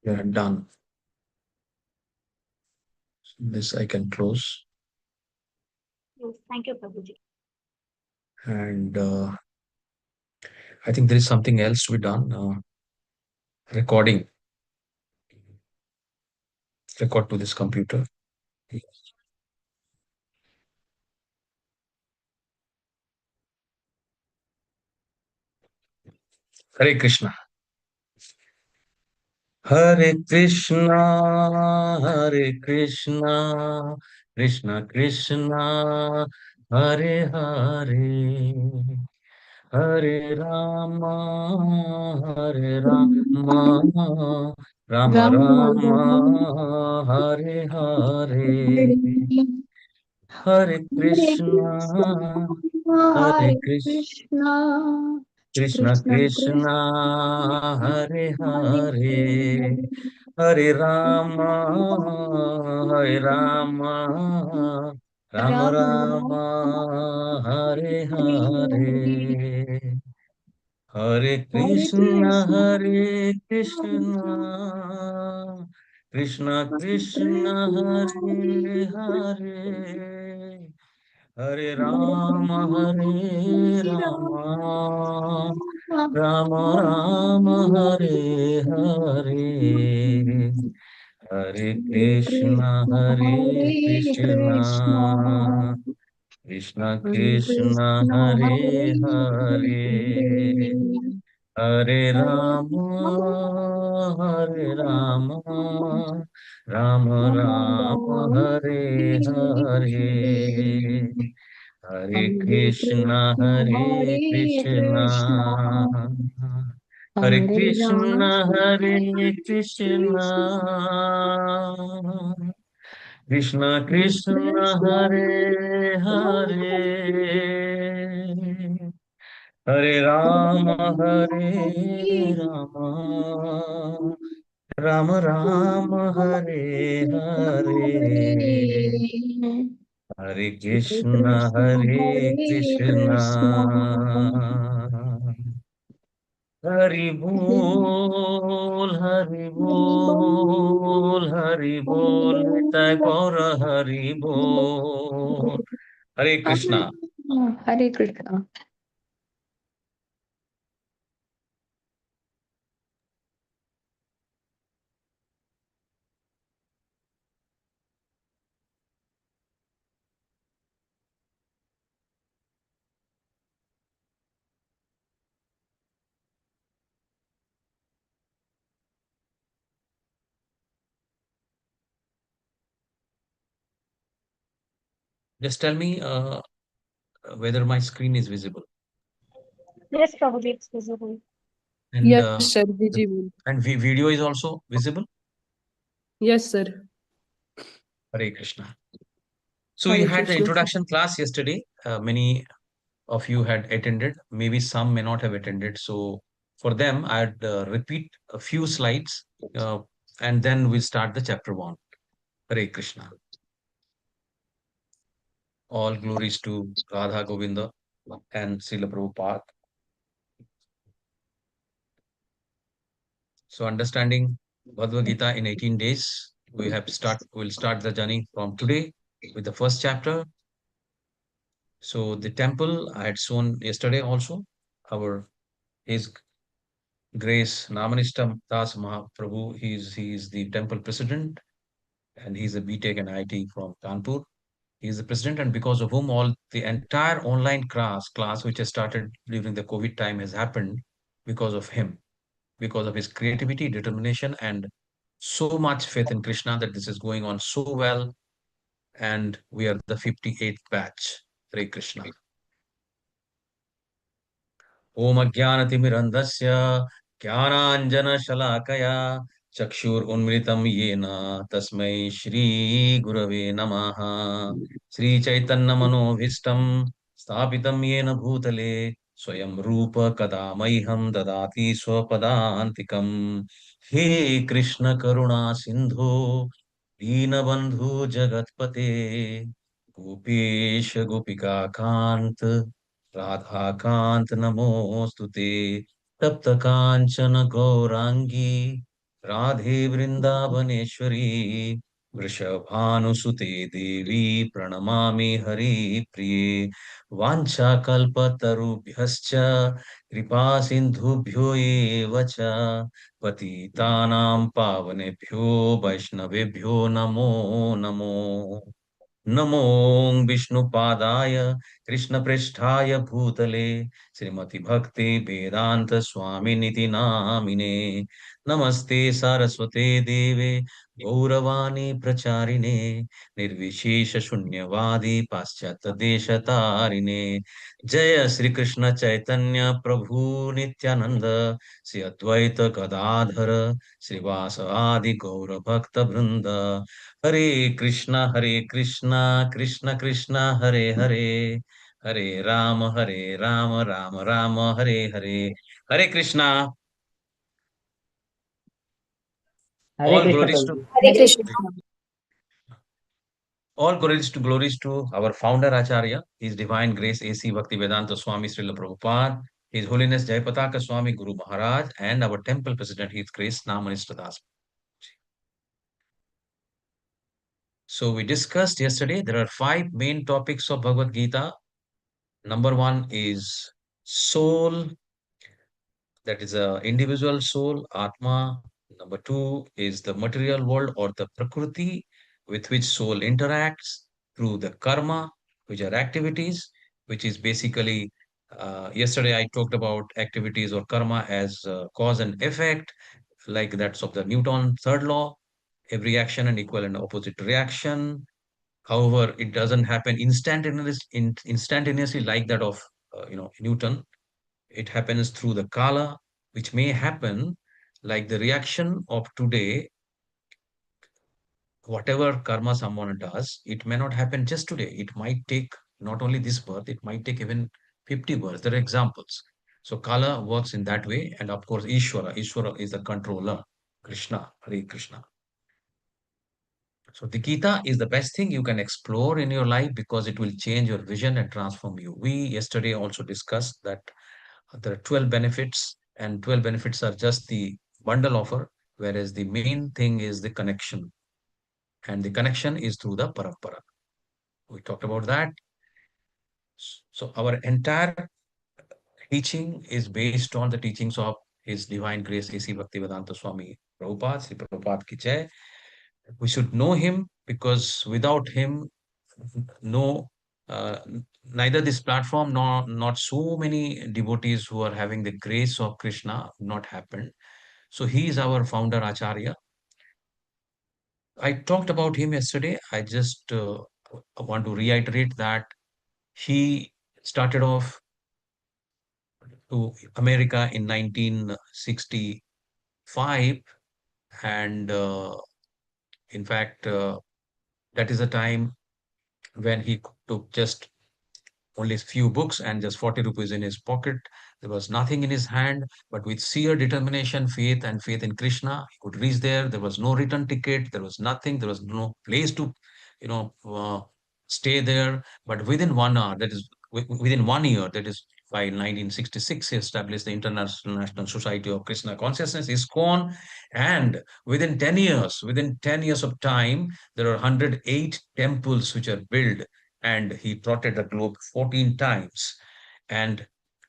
Yeah, done. This I can close. Yes, thank you, Prabhuji. And I think there is something else to be done. Recording, record to this computer. Hare Krishna. Hare Krishna, Hare Krishna, Krishna Krishna, Hare Hare, Hare Rama, Hare Rama, Rama Ram Ram Rama, Hare Hare, Hare Krishna, Hare Hare Krishna. Krishna, Krishna Krishna Krishna Krishna, Hare Hare Hare Hare, Hare Rama Hare Rama Rama Ram Ram Rama Hare Hare Hare, Hare Hare Hare Krishna Krishna, Hare Krishna Krishna Krishna Hare Hare Hare Rama Hare Hare Rama Ram, Rama Rama Hare Hare Hare Hare Krishna Krishna, Hare Hare Krishna, Krishna Krishna Hare Krishna Krishna, Hare Hare Hare Hare, Hare Hare Rama Hare Rama Rama Rama Rama, Hare Hare Hare. Hare Hare Hare Krishna, Krishna, Hare Hare Krishna, Krishna, Hare Hare Rama, Krishna, Hare Krishna, Krishna, Krishna Hare Krishna, Krishna, Hare Hare, Hare Rama, Hare Rama, Rama Rama, Hare Hare. Hare Hare Krishna, Krishna, Hare Hare Krishna, Krishna. Hari Bol, Hari Bol, Hari Bol, Nitai Gaura Hari Bol. Hare Krishna. Hare Krishna. Just tell me whether my screen is visible Yes, Prabhuji, it's visible. and Yes, sir, visible. video is also visible. Yes, sir. Hare Krishna. So we Hare had the Krishna, sir. introduction class yesterday. Many of you had attended. Maybe some may not have attended. So for them, I'd repeat a few slides and then we'll start the chapter one. Hare Krishna. All glories to Radha Govinda and Srila Prabhupada. So understanding Bhagavad Gita in 18 days, we'll start the journey from today with the first chapter. So the temple I had shown yesterday also, our His Grace Namanishta Das Mahaprabhu, he's the temple president and he's a BTech and IT from Kanpur. He's the president, and because of whom all the entire online class which has started during the COVID time has happened because of him, because of his creativity, determination, and so much faith in Krishna that this is going on so well. And we are the 58th batch. Hare Krishna. Om Ajnanatimirandasya Jnananjana Chakshur Unmritam Yena Tasmai Shri Gurave Namaha Sri Chaitanya Manobhishtam Sthapitam Yena Bhutale Swayam Rupa Kadamaiham Dadati Swapadantikam He Krishna Karuna Sindhu Deenabandhu Jagatpate Gopesh Gopika Kant Radhakant नमोऽस्तु ते तप्त काञ्चन गौराङ्गी राधे वृन्दावनेश्वरी वृषभानुसुते देवी प्रणमामि हरिप्रिये वाञ्छाकल्पतरुभ्यश्च कृपा सिन्धुभ्यो एव च पतितानां पावनेभ्यो वैष्णवेभ्यो नमो नमो नमो विष्णुपादाय कृष्णपृष्ठाय भूतले श्रीमति भक्ति वेदांत स्वामिनिति नामिने नमस्ते सारस्वते देवे गौरवाणी प्रचारिणे निर्विशेष शून्यवादी पाश्चात्य देशतारिणे जय श्री कृष्ण चैतन्य प्रभु नित्यानंद श्री अद्वैत गदाधर श्रीवास आदि गौर भक्त वृंद हरे Krishna Krishna Hare Hare Hare Ram Ram Ram Hare Hare Hare Krishna Hare all Krishna glories to Prabhuji. Hare Krishna. all glories to our founder Acharya, His Divine Grace A.C. Bhaktivedanta Swami Srila Prabhupada, His Holiness Jayapataka Swami Guru Maharaj, and our temple president His Grace Namanishta Das. So we discussed yesterday there are 5 main topics of Bhagavad Gita. Number 1 is soul, that is a individual soul, Atma. Number 2 is the material world or the Prakriti with which soul interacts through the karma, which are activities, which is basically, yesterday I talked about activities or karma as cause and effect, like that's of the Newton third law, every action and equal and opposite reaction. However, it doesn't happen instantaneously like that of Newton. It happens through the kala, which may happen like the reaction of today. Whatever karma someone does, it may not happen just today. It might take not only this birth, it might take even 50 births. There are examples. So kala works in that way, and of course Ishwara is the controller. Krishna, Hare Krishna. So the Gita is the best thing you can explore in your life because it will change your vision and transform you. We yesterday also discussed that there are 12 benefits, and 12 benefits are just the bundle offer, whereas the main thing is the connection. And the connection is through the parampara. We talked about that. So our entire teaching is based on the teachings of His Divine Grace A.C. Bhaktivedanta Swami Prabhupada, Sri Prabhupada ki jai. We should know him because without him, no, neither this platform nor not so many devotees who are having the grace of Krishna not happened. So he is our founder Acharya. I talked about him yesterday. I just want to reiterate that he started off to America in 1965, and in fact, that is a time when he took just only a few books and just 40 rupees in his pocket. There was nothing in his hand, but with sheer determination, faith, and faith in Krishna, he could reach there. There was no return ticket. There was nothing. There was no place to, you know, uh, stay there. But within 1 hour, that is within 1 year, that is by 1966, he established the International National Society of Krishna Consciousness, ISKCON, and within 10 years of time, there are 108 temples which are built, and he trotted the globe 14 times. And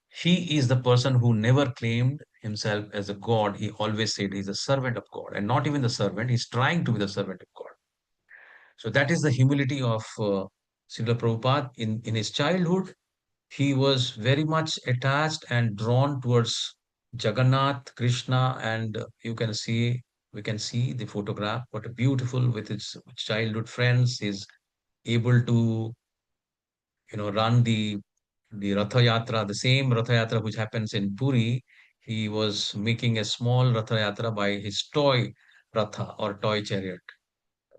he is the person who never claimed himself as a god. He always said he's a servant of God, and not even the servant, he's trying to be the servant of God. So that is the humility of Srila Prabhupada. In his childhood, he was very much attached and drawn towards Jagannath, Krishna, and we can see the photograph. What a beautiful with his childhood friends. He's able to run the Ratha Yatra, the same Ratha Yatra which happens in Puri. He was making a small Ratha Yatra by his toy Ratha or toy chariot.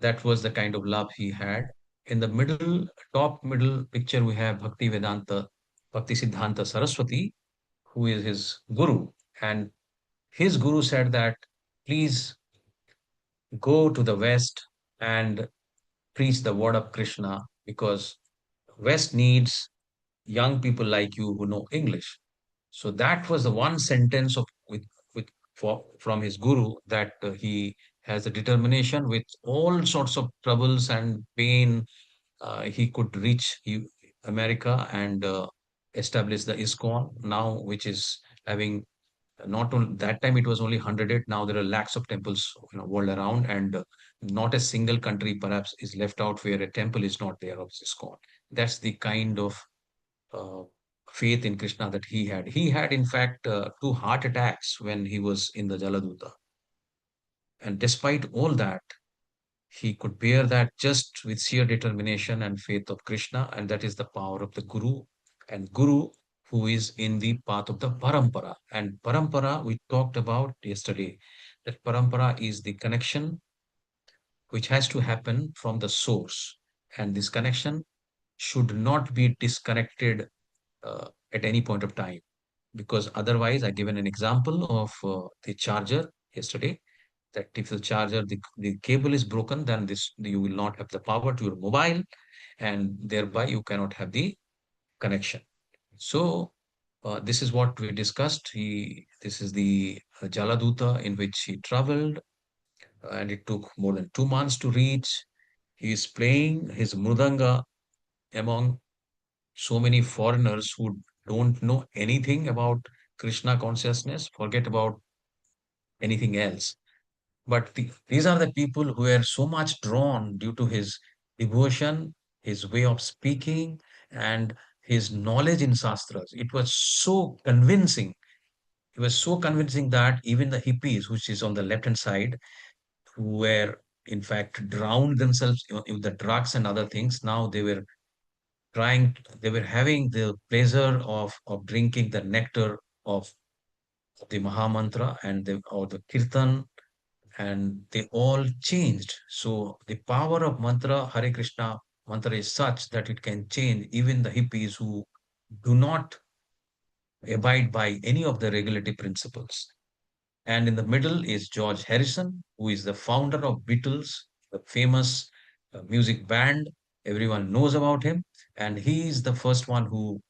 That was the kind of love he had. In the top middle picture, we have Bhakti Siddhanta Saraswati, who is his guru. And his guru said that, please go to the West and preach the word of Krishna because West needs young people like you who know English. So that was the one sentence of with from his guru that he has a determination with all sorts of troubles and pain. He could reach America and establish the ISKCON now, which is having not only that time it was only 108. Now there are lakhs of temples, world around, and not a single country perhaps is left out where a temple is not there of ISKCON. That's the kind of uh, faith in Krishna that he had. He had, in fact, two heart attacks when he was in the Jaladuta. And despite all that, he could bear that just with sheer determination and faith of Krishna, and that is the power of the Guru. And Guru, who is in the path of the Parampara. And Parampara, we talked about yesterday, that Parampara is the connection which has to happen from the source. And this connection should not be disconnected at any point of time, because otherwise, I given an example of the charger yesterday, that if the charger, the cable is broken, then this you will not have the power to your mobile, and thereby you cannot have the connection. So this is what we discussed. This is the Jaladuta in which he traveled, and it took more than 2 months to reach. He is playing his mridanga among so many foreigners who don't know anything about Krishna consciousness, forget about anything else. But these are the people who are so much drawn due to his devotion, his way of speaking, and his knowledge in Shastras. It was so convincing. It was so convincing that even the hippies, which is on the left hand side, who were in fact drowned themselves in the drugs and other things, now they were having the pleasure of drinking the nectar of the Mahamantra and or the Kirtan, and they all changed. So the power of mantra, Hare Krishna mantra, is such that it can change even the hippies who do not abide by any of the regulative principles. And in the middle is George Harrison, who is the founder of Beatles, the famous music band. Everyone knows about him. And he is the first one who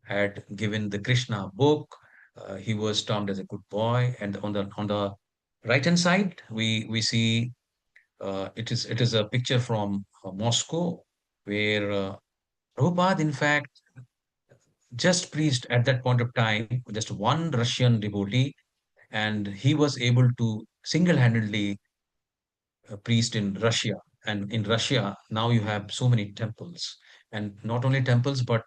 had given the Krishna book. He was termed as a good boy. And on the right hand side, we see it is a picture from Moscow, where Prabhupada, in fact, just preached at that point of time, just one Russian devotee, and he was able to single-handedly preached in Russia. And in Russia, now you have so many temples, and not only temples, but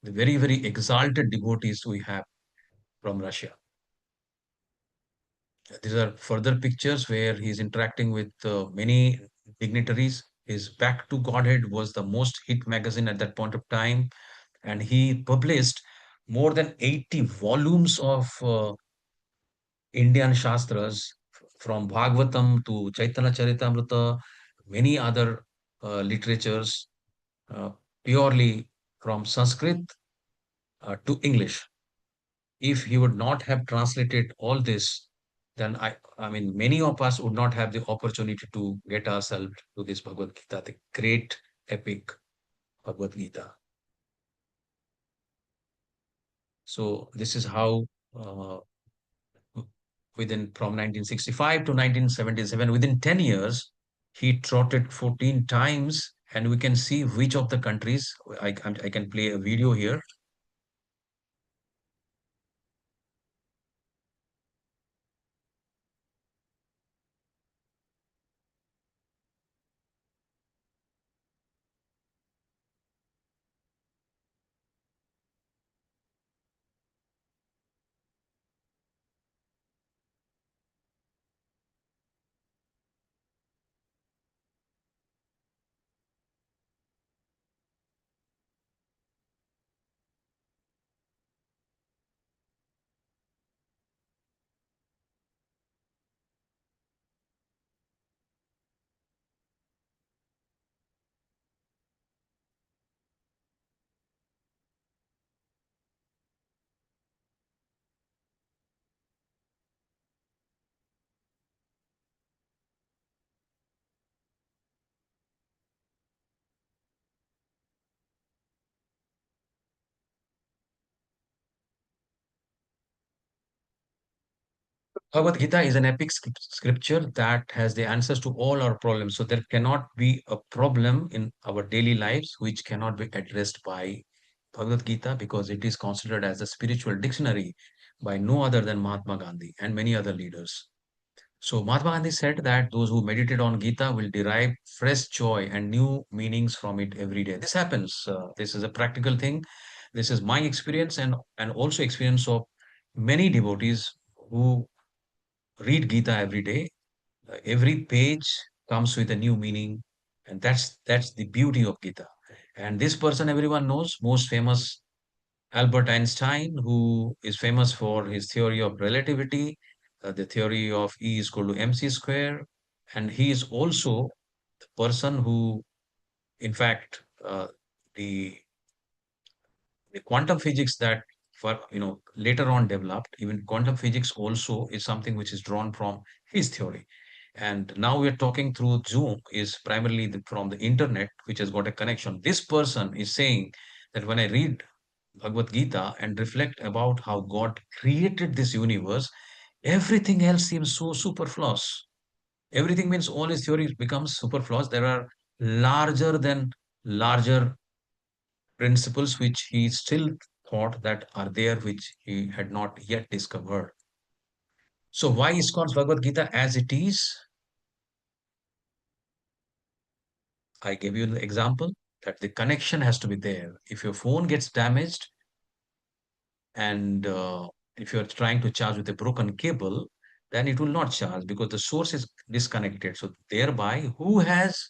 the very, very exalted devotees we have from Russia. These are further pictures where he's interacting with many dignitaries. His Back to Godhead was the most hit magazine at that point of time, and he published more than 80 volumes of Indian Shastras, from Bhagavatam to Chaitanya Charitamrita, many other literatures, uh, purely from Sanskrit to English. If he would not have translated all this, then I mean, many of us would not have the opportunity to get ourselves to this Bhagavad Gita, the great epic Bhagavad Gita. So this is how within from 1965 to 1977, within 10 years, he trotted 14 times, and we can see which of the countries. I can play a video here. Bhagavad Gita is an epic scripture that has the answers to all our problems. So there cannot be a problem in our daily lives which cannot be addressed by Bhagavad Gita, because it is considered as a spiritual dictionary by no other than Mahatma Gandhi and many other leaders. So Mahatma Gandhi said that those who meditate on Gita will derive fresh joy and new meanings from it every day. This happens. This is a practical thing. This is my experience, and also experience of many devotees who read Gita every day. Every page comes with a new meaning, and that's the beauty of Gita. And this person everyone knows, most famous, Albert Einstein, who is famous for his theory of relativity, the theory of E is equal to mc square, and he is also the person who, in fact, the the quantum physics that for later on developed, even quantum physics also is something which is drawn from his theory. And now we're talking through Zoom is primarily from the internet, which has got a connection. This person is saying that when I read Bhagavad Gita and reflect about how God created this universe, everything else seems so superfluous. Everything means all his theories becomes superfluous. There are larger than larger principles which he still thought that are there, which he had not yet discovered. So why ISKCON's Bhagavad Gita as it is? I gave you the example that the connection has to be there. If your phone gets damaged and if you're trying to charge with a broken cable, then it will not charge because the source is disconnected. So thereby, who has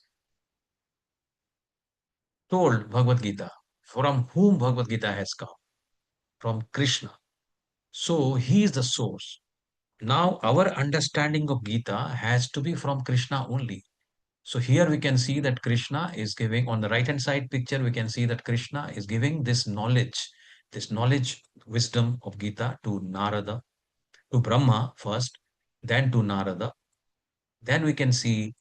told Bhagavad Gita? From whom Bhagavad Gita has come? From Krishna. So he is the source. Now, our understanding of Gita has to be from Krishna only. So here we can see that Krishna is giving, on the right hand side picture, we can see that Krishna is giving this knowledge, wisdom of Gita to Narada, to Brahma first, then to Narada. Then we can see,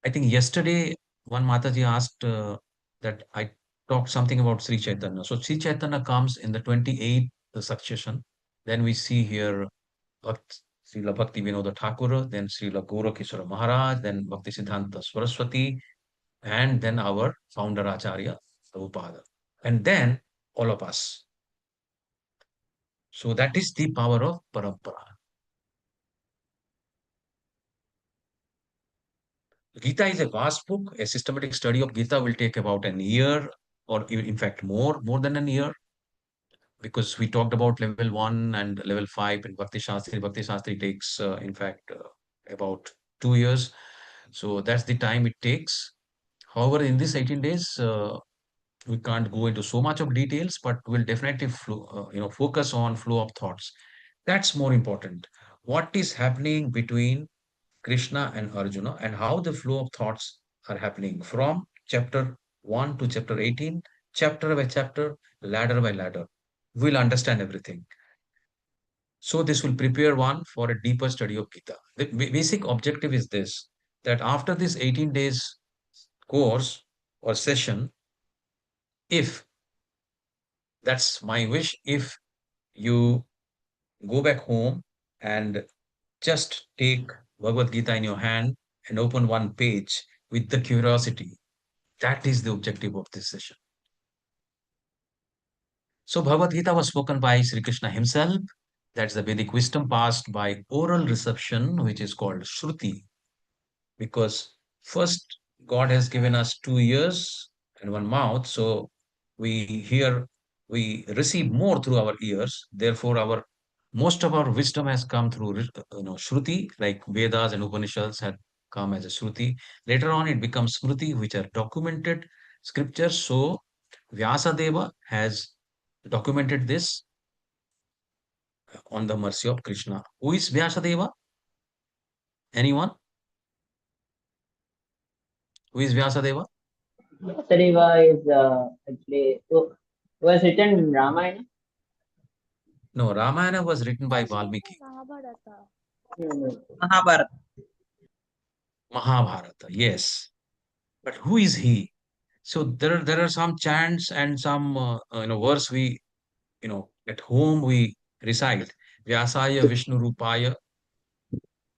I think yesterday one Mataji asked that I talked something about Sri Chaitanya. So Sri Chaitanya comes in the 28th succession. Then we see here Srila Bhakti Vinoda Thakur, then Srila Gorakishora Maharaj, then Bhakti Siddhanta Saraswati, and then our founder Acharya Prabhupada. And then all of us. So that is the power of Parampara. Gita is a vast book. A systematic study of Gita will take about an year, or in fact more than an year, because we talked about level 1 and level 5 in Bhakti Shastri. Bhakti Shastri takes, in fact, about 2 years. So that's the time it takes. However, in these 18 days, we can't go into so much of details, but we'll definitely focus on flow of thoughts. That's more important. What is happening between Krishna and Arjuna, and how the flow of thoughts are happening from chapter 1 to chapter 18, chapter by chapter, ladder by ladder. We'll understand everything. So this will prepare one for a deeper study of Gita. The basic objective is this, that after this 18 days course or session, if that's my wish, if you go back home and just take Bhagavad Gita in your hand and open one page with the curiosity, that is the objective of this session. So Bhagavad Gita was spoken by Sri Krishna himself. That's the Vedic wisdom passed by oral reception, which is called Shruti. Because first, God has given us 2 ears and one mouth. So we hear, we receive more through our ears. Therefore, our most of our wisdom has come through Shruti, like Vedas and Upanishads had come as a Shruti. Later on, it becomes Smriti, which are documented scriptures. So Vyasadeva has documented this on the mercy of Krishna. Who is Vyasadeva? Anyone? Who is Vyasadeva? SEVA is actually was written in Ramayana. No, Ramayana was written by Valmiki. Mahabharata. Mahabharata, yes. But who is he? So there are some chants and some verse we at home we recite. Vyasaya Vishnu Rupaya.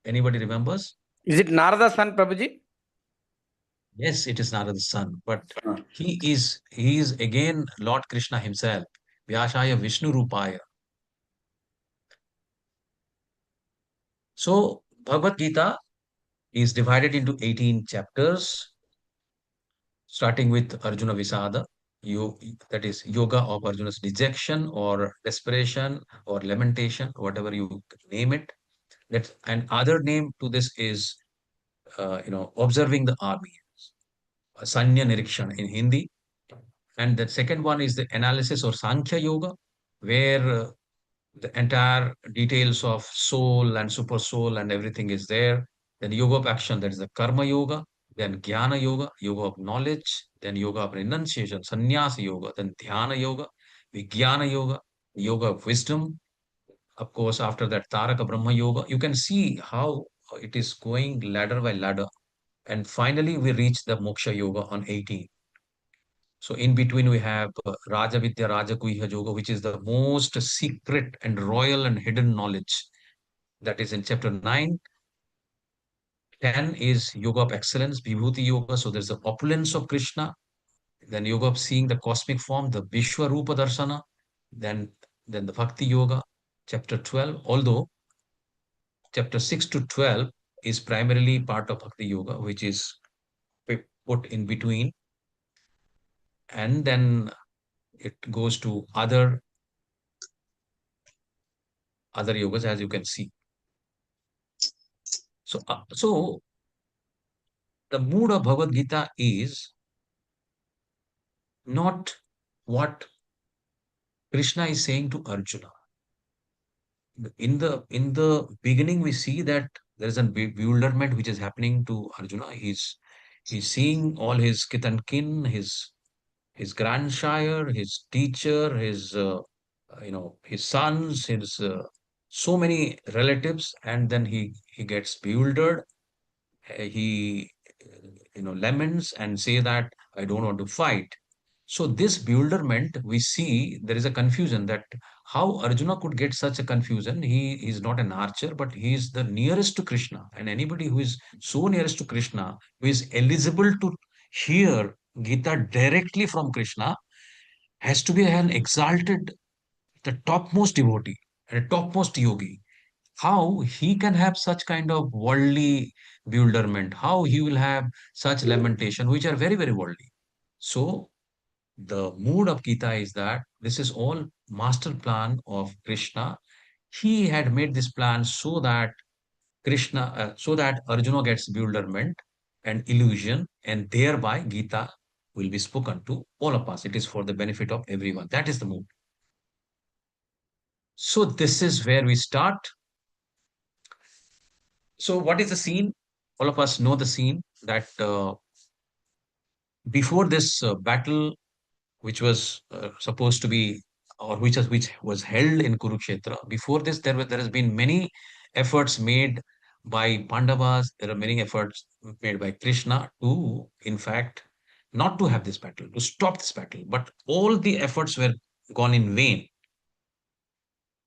Anybody remembers? Is it Narada's son, Prabhuji? Yes, it is Narada's son, but he is again Lord Krishna himself. Vyasaya Vishnu Rupaya. So Bhagavad Gita is divided into 18 chapters, starting with Arjuna Visada, that is yoga of Arjuna's dejection or desperation or lamentation, whatever you name it. And other name to this is, observing the army, Sanya Nirikshan in Hindi. And the second one is the analysis or Sankhya Yoga, where the entire details of soul and super soul and everything is there. Then yoga of action, that is the karma yoga. Then jnana yoga, yoga of knowledge. Then yoga of renunciation, sannyasa yoga. Then dhyana yoga, vijnana yoga, yoga of wisdom. Of course, after that, Taraka Brahma yoga. You can see how it is going ladder by ladder. And finally, we reach the moksha yoga on 18. So in between, we have Raja Vidya Raja Kuhya Yoga, which is the most secret and royal and hidden knowledge. That is in chapter 9. 10 is Yoga of Excellence, Vibhuti Yoga. So there's the opulence of Krishna. Then Yoga of seeing the cosmic form, the Vishwa Rupa Darsana. Then, then the Bhakti Yoga, chapter 12. Although chapter 6 to 12 is primarily part of Bhakti Yoga, which is put in between. And then it goes to other yogas, as you can see. So the mood of Bhagavad Gita is not what Krishna is saying to Arjuna. In the beginning, we see that there is a bewilderment which is happening to Arjuna. He's seeing all his kith and kin, his grandsire, his teacher, his sons, his so many relatives, and then he gets bewildered. He laments and say that I don't want to fight. So this bewilderment, we see there is a confusion that how Arjuna could get such a confusion. He is not an archer, but he is the nearest to Krishna. And anybody who is so nearest to Krishna, who is eligible to hear Gita directly from Krishna, has to be an exalted, the topmost devotee and a topmost yogi. How he can have such kind of worldly bewilderment, how he will have such lamentation, which are very, very worldly. So the mood of Gita is that this is all master plan of Krishna. He had made this plan so that Arjuna gets bewilderment and illusion, and thereby Gita will be spoken to all of us. It is for the benefit of everyone. That is the mood. So this is where we start. So what is the scene? All of us know the scene that before this battle, which was supposed to be, or which was held in Kurukshetra. Before this, there has been many efforts made by Pandavas. There are many efforts made by Krishna to, in fact, not to have this battle, to stop this battle. But all the efforts were gone in vain.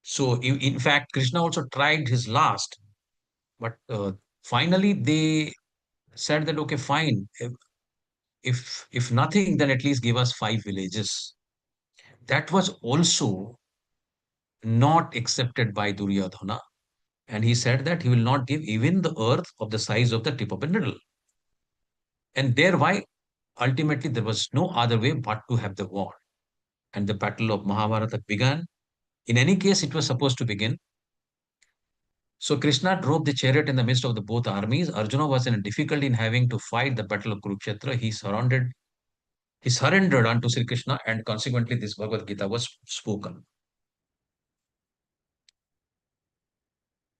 So, in fact, Krishna also tried his last, but finally they said that okay, fine. If nothing, then at least give us 5 villages. That was also not accepted by Duryodhana. And he said that he will not give even the earth of the size of the tip of a needle. And thereby, ultimately, there was no other way but to have the war. And the battle of Mahabharata began. In any case, it was supposed to begin. So Krishna drove the chariot in the midst of the both armies. Arjuna was in a difficulty in having to fight the battle of Kurukshetra. He surrendered unto Sri Krishna, and consequently, this Bhagavad Gita was spoken.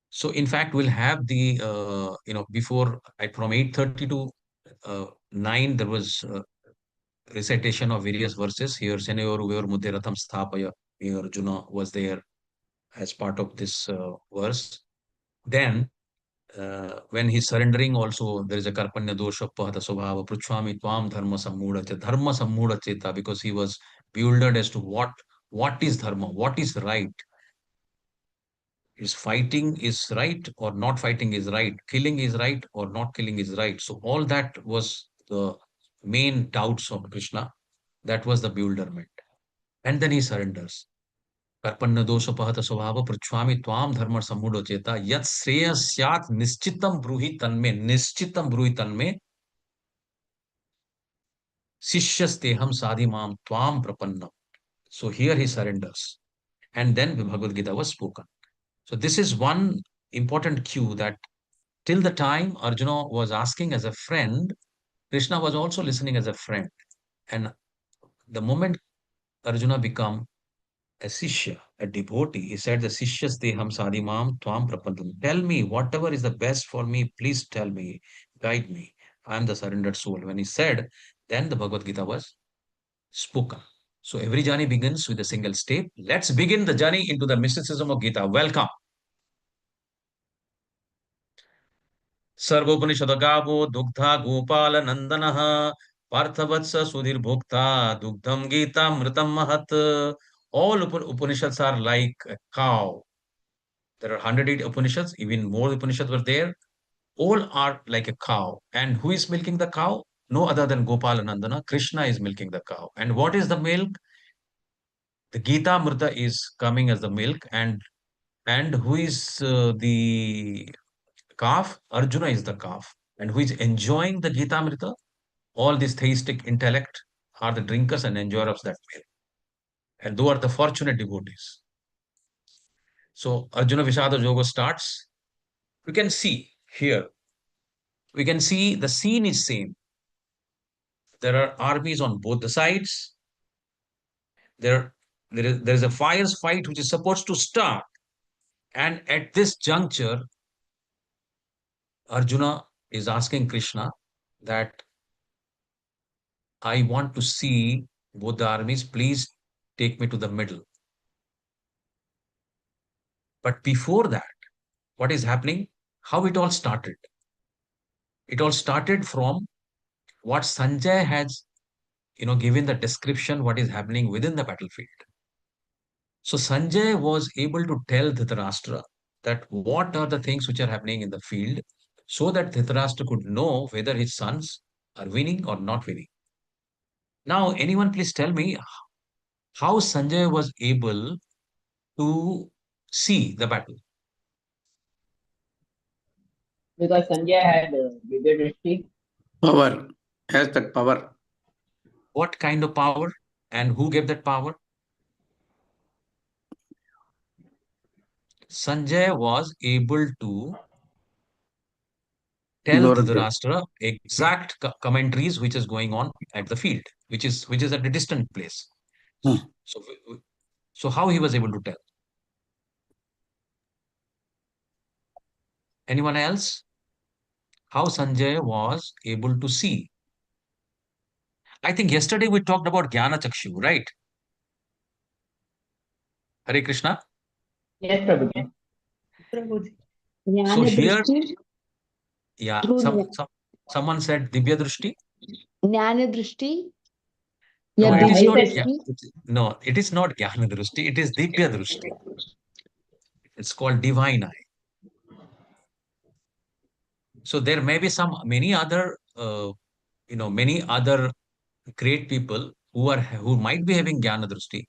So in fact, we'll have the before from 8:30 to 9, there was recitation of various verses. Here, Senayor Uyor Mudde Ratham Sthapaya, here Arjuna was there as part of this verse. Then, when he's surrendering, also there is a Karpanya Dosha Pahata Swabhava Pruchwami Tvam Dharma Sammuda Cheta, because he was bewildered as to what is dharma, what is right. Is fighting is right or not fighting is right? Killing is right or not killing is right? So all that was the main doubts of Krishna. That was the bewilderment. And then he surrenders. Karpanna dosha pahata swabhava prachwami tvam dharma sammudo cheta yat sreyasyat nischitam bruhi tanme sishyasteham sadhimam tvam prapanna. So here he surrenders. And then the Bhagavad Gita was spoken. So this is one important cue that till the time Arjuna was asking as a friend, Krishna was also listening as a friend. And the moment Arjuna became a Sishya, a devotee, he said, the Sishyas Deham Sadhimam Tvam Prapantam. Tell me whatever is the best for me, please tell me, guide me. I am the surrendered soul. When he said, then the Bhagavad Gita was spoken. So every journey begins with a single step. Let's begin the journey into the mysticism of Gita. Welcome. सर्वोपनिषदगावो दुग्धा गोपाल नंदनः पार्थवत्स सुधीर्भोक्ता दुग्धम गीतामृतम महत्. All Upanishads are like a cow. There are 108 Upanishads, even more Upanishads were there. All are like a cow. And who is milking the cow? No other than Gopala Nandana. Krishna is milking the cow. And what is the milk? The Gita Amrita is coming as the milk. And who is the calf? Arjuna is the calf. And who is enjoying the Gita Amrita? All this theistic intellect are the drinkers and enjoyers of that milk. And those are the fortunate devotees. So Arjuna Vishada Yoga starts. You can see here, we can see the scene is same. There are armies on both the sides. There is a fierce fight which is supposed to start. And at this juncture, Arjuna is asking Krishna that I want to see both the armies. Please take me to the middle. But before that, what is happening? How it all started? It all started from what Sanjay has, given the description what is happening within the battlefield. So Sanjay was able to tell Dhritarashtra that what are the things which are happening in the field, so that Dhritarashtra could know whether his sons are winning or not winning. Now, anyone please tell me how Sanjay was able to see the battle? Because Sanjay had Divya Drishti. Power. Has that power. What kind of power and who gave that power? Sanjay was able to tell Lord. Dhritarashtra exact commentaries which is going on at the field, which is at a distant place. Hmm. So how he was able to tell? Anyone else? How Sanjay was able to see? I think yesterday we talked about Jnana Chakshu, right? Hare Krishna. Yes, Prabhuji. So here, Drishti yeah, through someone said Divya Drishti. Jnana Drishti. No, Yeah, it is I Divya not. said Yeah, Drishti. no, it is not Jnana Drishti. It is Divya Drishti. It's called divine eye. So there may be many other, many other great people who might be having Jnana Drishti,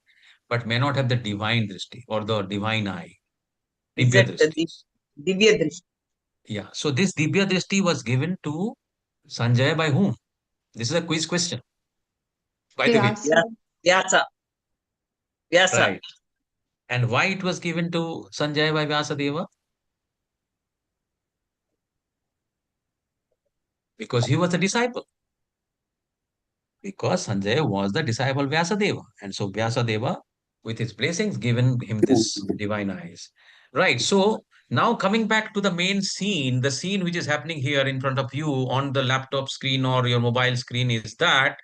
but may not have the divine Drishti or the divine eye. Divya Drishti. Divya Drishti. Yeah. So this Divya Drishti was given to Sanjay by whom? This is a quiz question. By the way. Vyasa. Vyasa. Vyasa. Right. And why it was given to Sanjay by Vyasadeva? Because he was a disciple. Because Sanjay was the disciple of Vyasadeva. And so Vyasadeva, with his blessings, given him this divine eyes. Right. So now coming back to the main scene, the scene which is happening here in front of you on the laptop screen or your mobile screen is that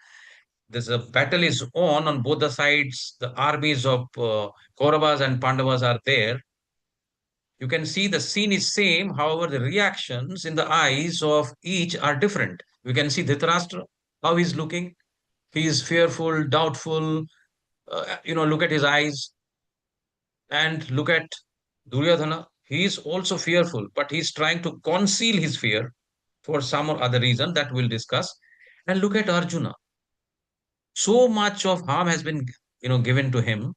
there's a battle is on both the sides. The armies of Kauravas and Pandavas are there. You can see the scene is same, however, the reactions in the eyes of each are different. We can see Dhritarashtra, how he's looking. He is fearful, doubtful. Look at his eyes and look at Duryodhana. He is also fearful, but he's trying to conceal his fear for some or other reason that we'll discuss. And look at Arjuna. So much of harm has been, given to him,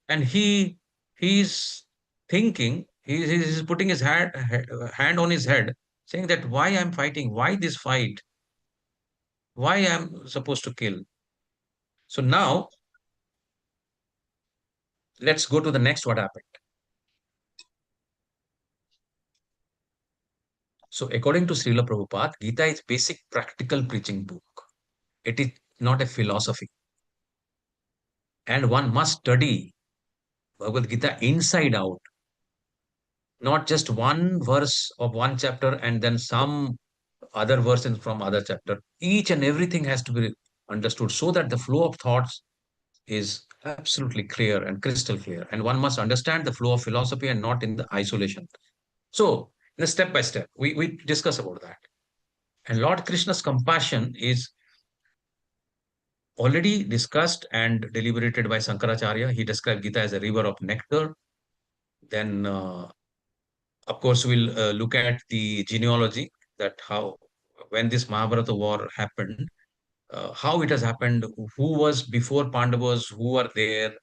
and he's thinking, he's putting his hand on his head, saying that why I'm fighting, why this fight, why I'm supposed to kill. So now let's go to the next what happened. So according to Srila Prabhupada, Gita is basic practical preaching book. It is not a philosophy. And one must study Bhagavad Gita inside out, not just one verse of one chapter and then some other versions from other chapter. Each and everything has to be understood so that the flow of thoughts is absolutely clear and crystal clear. And one must understand the flow of philosophy and not in the isolation. So, in a step by step, we discuss about that. And Lord Krishna's compassion is already discussed and deliberated by Sankaracharya. He described Gita as a river of nectar. Then, of course, we'll look at the genealogy, that how, when this Mahabharata war happened, how it has happened, who was before Pandavas, who were there.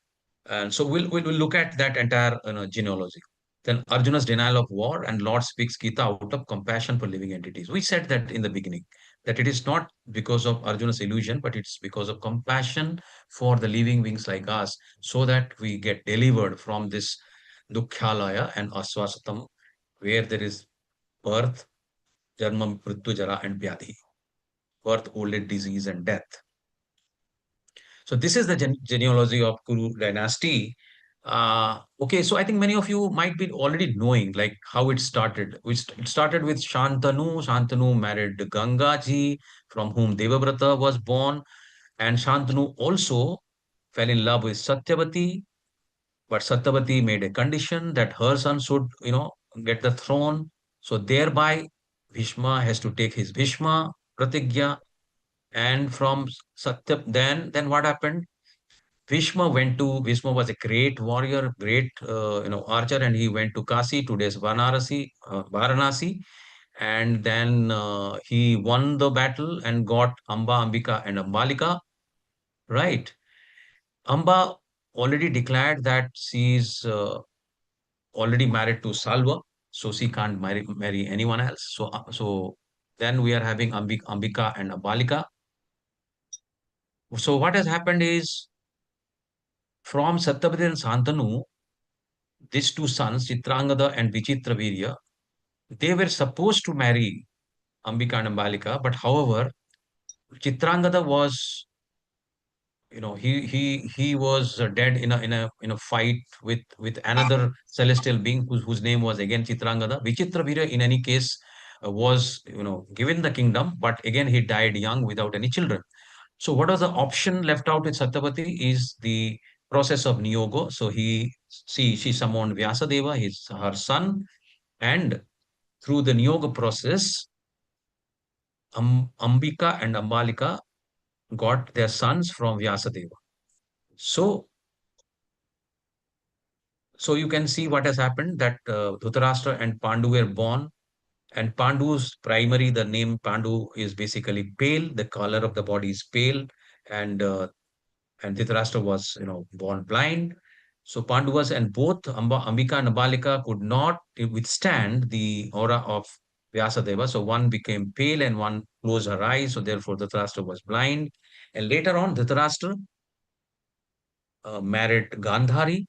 And so we'll look at that entire genealogy. Then Arjuna's denial of war, and Lord speaks Gita out of compassion for living entities. We said that in the beginning, that it is not because of Arjuna's illusion, but it's because of compassion for the living beings like us, so that we get delivered from this Dukhyalaya and Aswasatam, where there is birth, Jarma, Mrityu, Jara, and Vyadhi, birth, old age, disease, and death. So this is the genealogy of Kuru dynasty. Okay, so I think many of you might be already knowing like how it started. It started with Shantanu. Shantanu married Gangaji, from whom Devabrata was born. And Shantanu also fell in love with Satyavati, but Satyavati made a condition that her son should, get the throne. So thereby, Bhishma has to take his Bhishma Pratigya. And from Satya, then what happened? Bhishma was a great warrior, great archer, and he went to Kasi, today's Varanasi, and then he won the battle and got Amba, Ambika, and Ambalika. Right, Amba already declared that she is already married to Salva, so she can't marry anyone else. So then we are having Ambika and Ambalika. So what has happened is, from Satyavati and Santanu, these two sons, Chitrangada and Vichitravirya, they were supposed to marry Ambika and Ambalika, but however, Chitrangada was, he was dead in a fight with another celestial being whose name was again Chitrangada. Vichitravirya, in any case, was given the kingdom, but again he died young without any children. So what was the option left out with Satyavati is the process of Niyoga. So she summoned Vyasadeva, her son, and through the Niyoga process, Ambika and Ambalika got their sons from Vyasadeva. So, so you can see what has happened, that Dhritarashtra and Pandu were born, and Pandu's primary, the name Pandu is basically pale. The color of the body is pale, and Dhritarashtra was, born blind. So Pandavas and both Ambika and Ambalika could not withstand the aura of Vyasadeva. So one became pale and one closed her eyes. So therefore Dhritarashtra was blind. And later on, Dhritarashtra married Gandhari.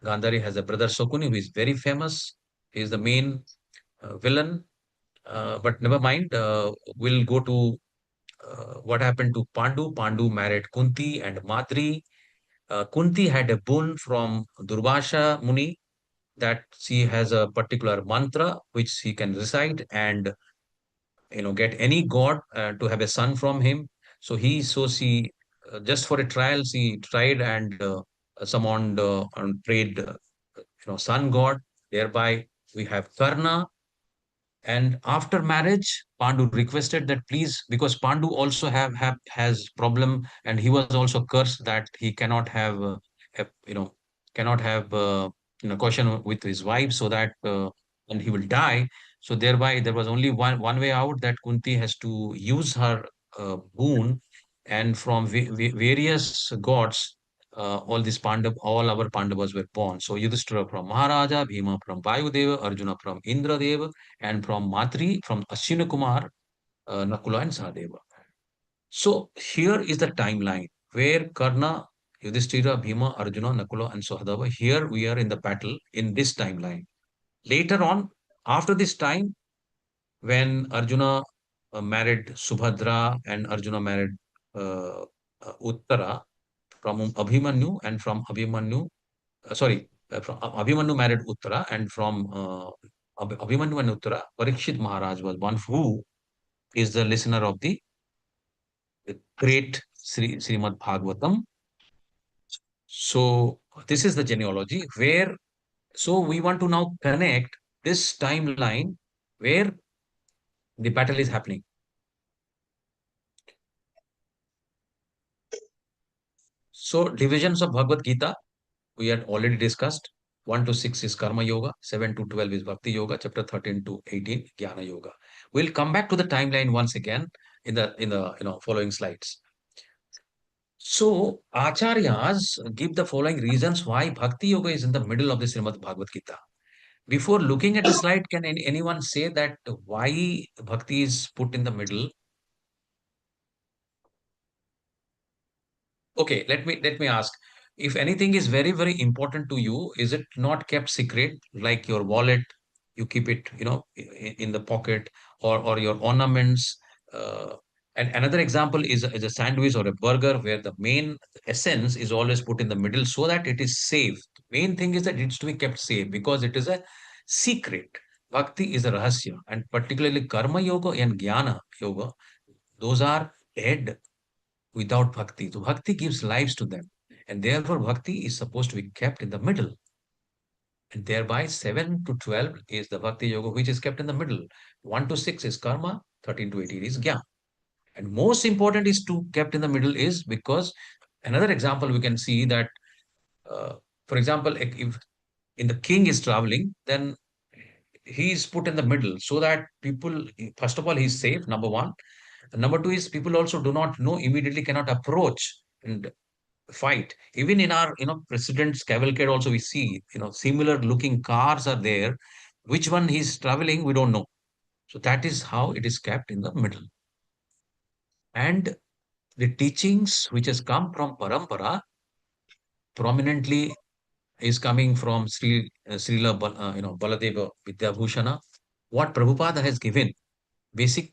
Gandhari has a brother Shokuni who is very famous. He is the main villain. But never mind. We'll go to what happened to Pandu. Pandu married Kunti and Madri. Kunti had a boon from Durvasha Muni, that she has a particular mantra which she can recite and get any god to have a son from him. So she just for a trial she tried and summoned and prayed sun god. Thereby we have Karna. And after marriage, Pandu requested that please, because Pandu also has problem, and he was also cursed that he cannot have, cannot have question with his wife, so that and he will die. So thereby there was only one way out, that Kunti has to use her boon, and from various gods, all our Pandavas were born. So Yudhishthira from Maharaja, Bhima from Vayudeva, Arjuna from Indradeva, and from Matri, from Ashwini Kumar, Nakula and Sahadeva. So here is the timeline where Karna, Yudhishthira, Bhima, Arjuna, Nakula, and Sahadeva. Here we are in the battle in this timeline. Later on, after this time, when Arjuna married Subhadra and Arjuna married Uttara from Abhimanyu, and from Abhimanyu, from Abhimanyu married Uttara, and from Abhimanyu and Uttara, Parikshit Maharaj was one who is the listener of the great Srimad Bhagavatam. So this is the genealogy where, so we want to now connect this timeline where the battle is happening. So divisions of Bhagavad Gita, we had already discussed. 1 to 6 is Karma Yoga, 7 to 12 is Bhakti Yoga, chapter 13 to 18, Jnana Yoga. We'll come back to the timeline once again in the following slides. So Acharyas give the following reasons why Bhakti Yoga is in the middle of the Srimad Bhagavad Gita. Before looking at the slide, can anyone say that why Bhakti is put in the middle? Okay, let me ask. If anything is very, very important to you, is it not kept secret, like your wallet? You keep it, in the pocket, or your ornaments. Uh, and another example is a sandwich or a burger, where the main essence is always put in the middle so that it is safe. The main thing is that it needs to be kept safe because it is a secret. Bhakti is a rahasya, and particularly Karma Yoga and Jnana Yoga, those are dead without bhakti. So bhakti gives lives to them. And therefore, bhakti is supposed to be kept in the middle. And thereby, 7 to 12 is the bhakti yoga, which is kept in the middle. 1 to 6 is karma, 13 to 18 is jnana. And most important is to kept in the middle is because another example we can see that, for example, if in the king is traveling, then he is put in the middle so that people, first of all, he's safe, number one. And number two is people also do not know, immediately cannot approach and fight. Even in our, president's cavalcade also we see, similar looking cars are there. Which one he's traveling, we don't know. So that is how it is kept in the middle. And the teachings which has come from Parampara prominently is coming from Srila Baladeva Vidyabhushana. What Prabhupada has given, basic,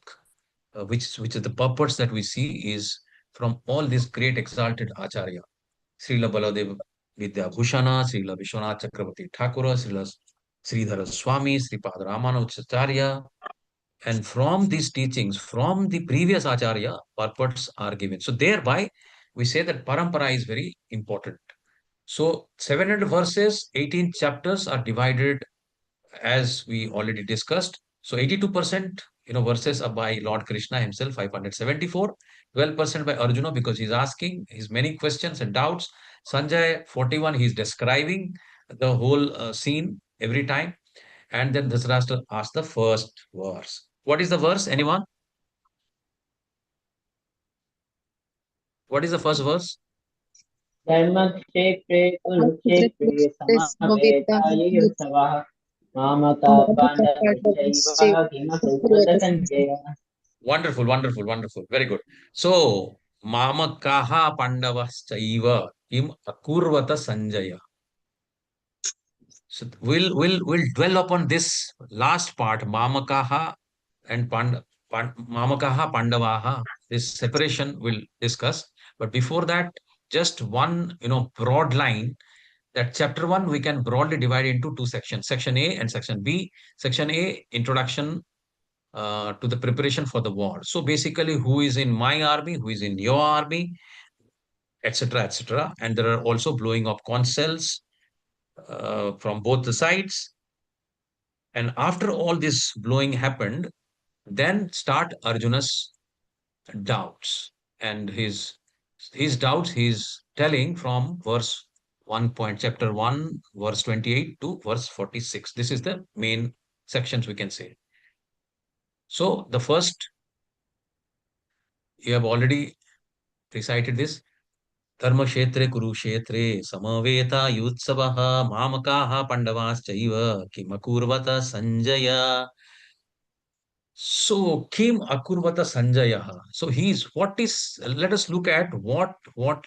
which is the purpose that we see is from all these great exalted Acharya. Srila Baladeva Vidyabhushana, Srila Vishwanath Chakravarti Thakura, Srila Sridhara Swami, Sripad Ramanujacharya. And from these teachings, from the previous Acharya, purports are given. So thereby, we say that parampara is very important. So 700 verses, 18 chapters are divided as we already discussed. So 82%, verses are by Lord Krishna himself, 574, 12% by Arjuna because he's asking his many questions and doubts. Sanjay, 41, he's describing the whole scene every time. And then Dhritarashtra asks the first verse. What is the verse? Anyone? What is the first verse? धर्मक्षेत्रे कुरुक्षेत्रे समवेताये उत्सवः मामका पाण्डवश्चैव किमकुर्वत Sanjay. Wonderful, wonderful, wonderful. Very good. So, Mamakaha Pandavaschaiva Kim Akurvata Sanjaya. So we'll dwell upon this last part, Mamakaha and Mamakaha Pandavaha. This separation we'll discuss. But before that, just one broad line, that chapter 1 we can broadly divide into two sections, section A and section B. Section A, introduction to the preparation for the war. So basically, who is in my army, who is in your army, etc., etc. And there are also blowing of conch shells from both the sides. And after all this blowing happened, then start Arjuna's doubts. And his doubts he's telling from verse 1 point, chapter 1, verse 28 to verse 46. This is the main sections we can say. So the first, you have already recited this. Dharmashetre Kurukshetre Samaveta Yutsavaha Mamakaha Pandavaschaiva Kimakurvata Sanjaya. So Kim Akurvata Sanjaya. So let us look at what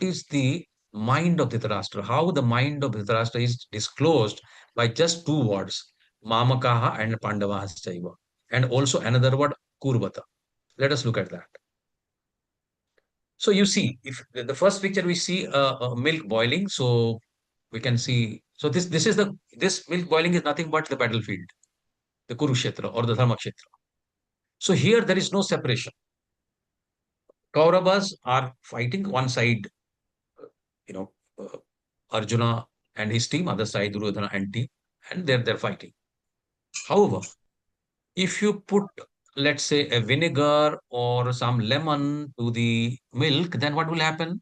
is the mind of Dhritarashtra, how the mind of Dhritarashtra is disclosed by just two words, Mamakaha and Pandavaschaiva. And also another word, Kurvata. Let us look at that. So you see, if the first picture we see milk boiling, so we can see. So this milk boiling is nothing but the battlefield, the Kurukshetra or the Dharmakshetra. So here there is no separation. Kauravas are fighting one side, you know, Arjuna and his team, other side Duryodhana and team, and they're fighting. However, if you put, let's say, a vinegar or some lemon to the milk, then what will happen?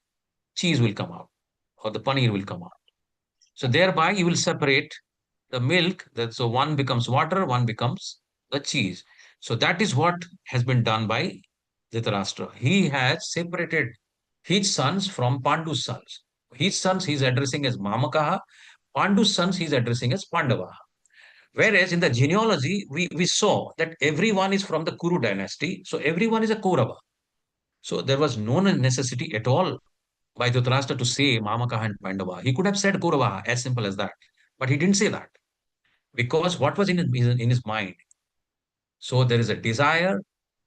Cheese will come out or the paneer will come out. So thereby you will separate the milk. So one becomes water, one becomes the cheese. So that is what has been done by Dhritarashtra. He has separated his sons from Pandu's sons. His sons he's addressing as Mamakaha. Pandu's sons he's addressing as Pandavaha. Whereas in the genealogy, we saw that everyone is from the Kuru dynasty. So everyone is a Kaurava. So there was no necessity at all by Dhritarashtra to say Mamakaha and Pandava. He could have said Kaurava, as simple as that. But he didn't say that because what was in his mind? So there is a desire,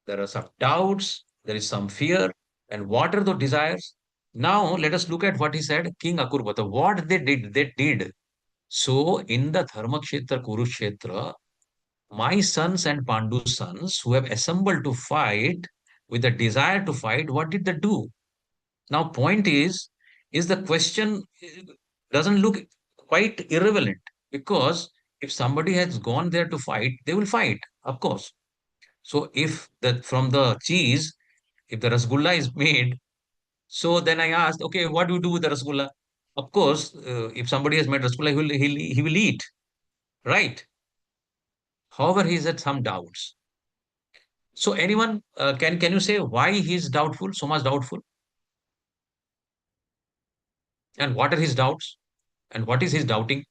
there are some doubts, there is some fear. And what are those desires? Now let us look at what he said, King Akurvata. What they did. So in the Dharmakshetra, Kurukshetra, my sons and Pandu's sons who have assembled to fight with the desire to fight, what did they do? Now, point is the question doesn't look quite irrelevant because if somebody has gone there to fight, they will fight, of course. So if from the cheese, if the rasgulla is made, so then I asked, okay, what do you do with the rasgulla? Of course, if somebody has made rasgulla, he will eat, right? However, he's had some doubts. So anyone can you say why he's doubtful, so much doubtful, and what are his doubts, and what is his doubting?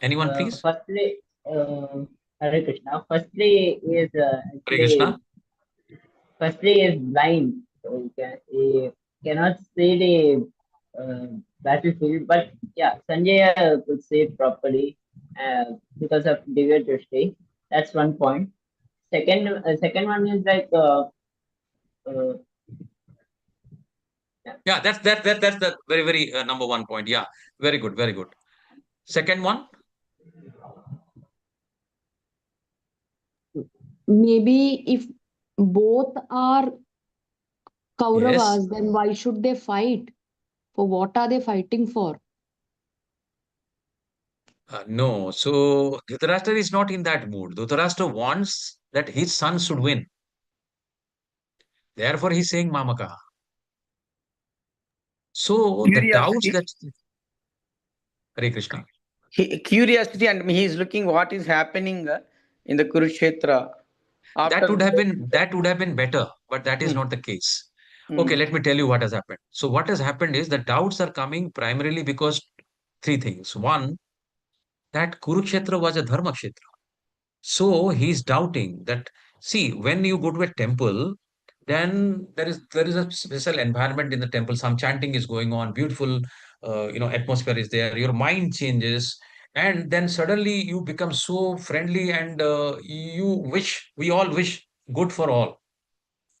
Anyone, please? Firstly, Hare Krishna. Hare Krishna. Firstly is blind. So he cannot see the battlefield. But yeah, Sanjay could see it properly because of Divya Drishti. That's one point. Second one is like uh, Yeah, that's the very number one point. Yeah, very good, very good. Second one, Maybe if both are Kauravas, yes. then why should they fight? For what are they fighting for? No, so Dhritarashtra is not in that mood. Dhritarashtra wants that his son should win. Therefore, he's saying Mamaka. So the doubts Curiosity, that Hare Krishna. curiosity, and he is looking what is happening in the Kurukshetra after. That would have been better, but that is not the case. Okay, let me tell you what has happened. So what has happened is the doubts are coming primarily because three things. One, that Kurukshetra was a Dharma Kshetra. So he's doubting that, see, when you go to a temple, then there is a special environment in the temple. Some chanting is going on, beautiful, atmosphere is there. Your mind changes, and then suddenly you become so friendly, and we all wish good for all.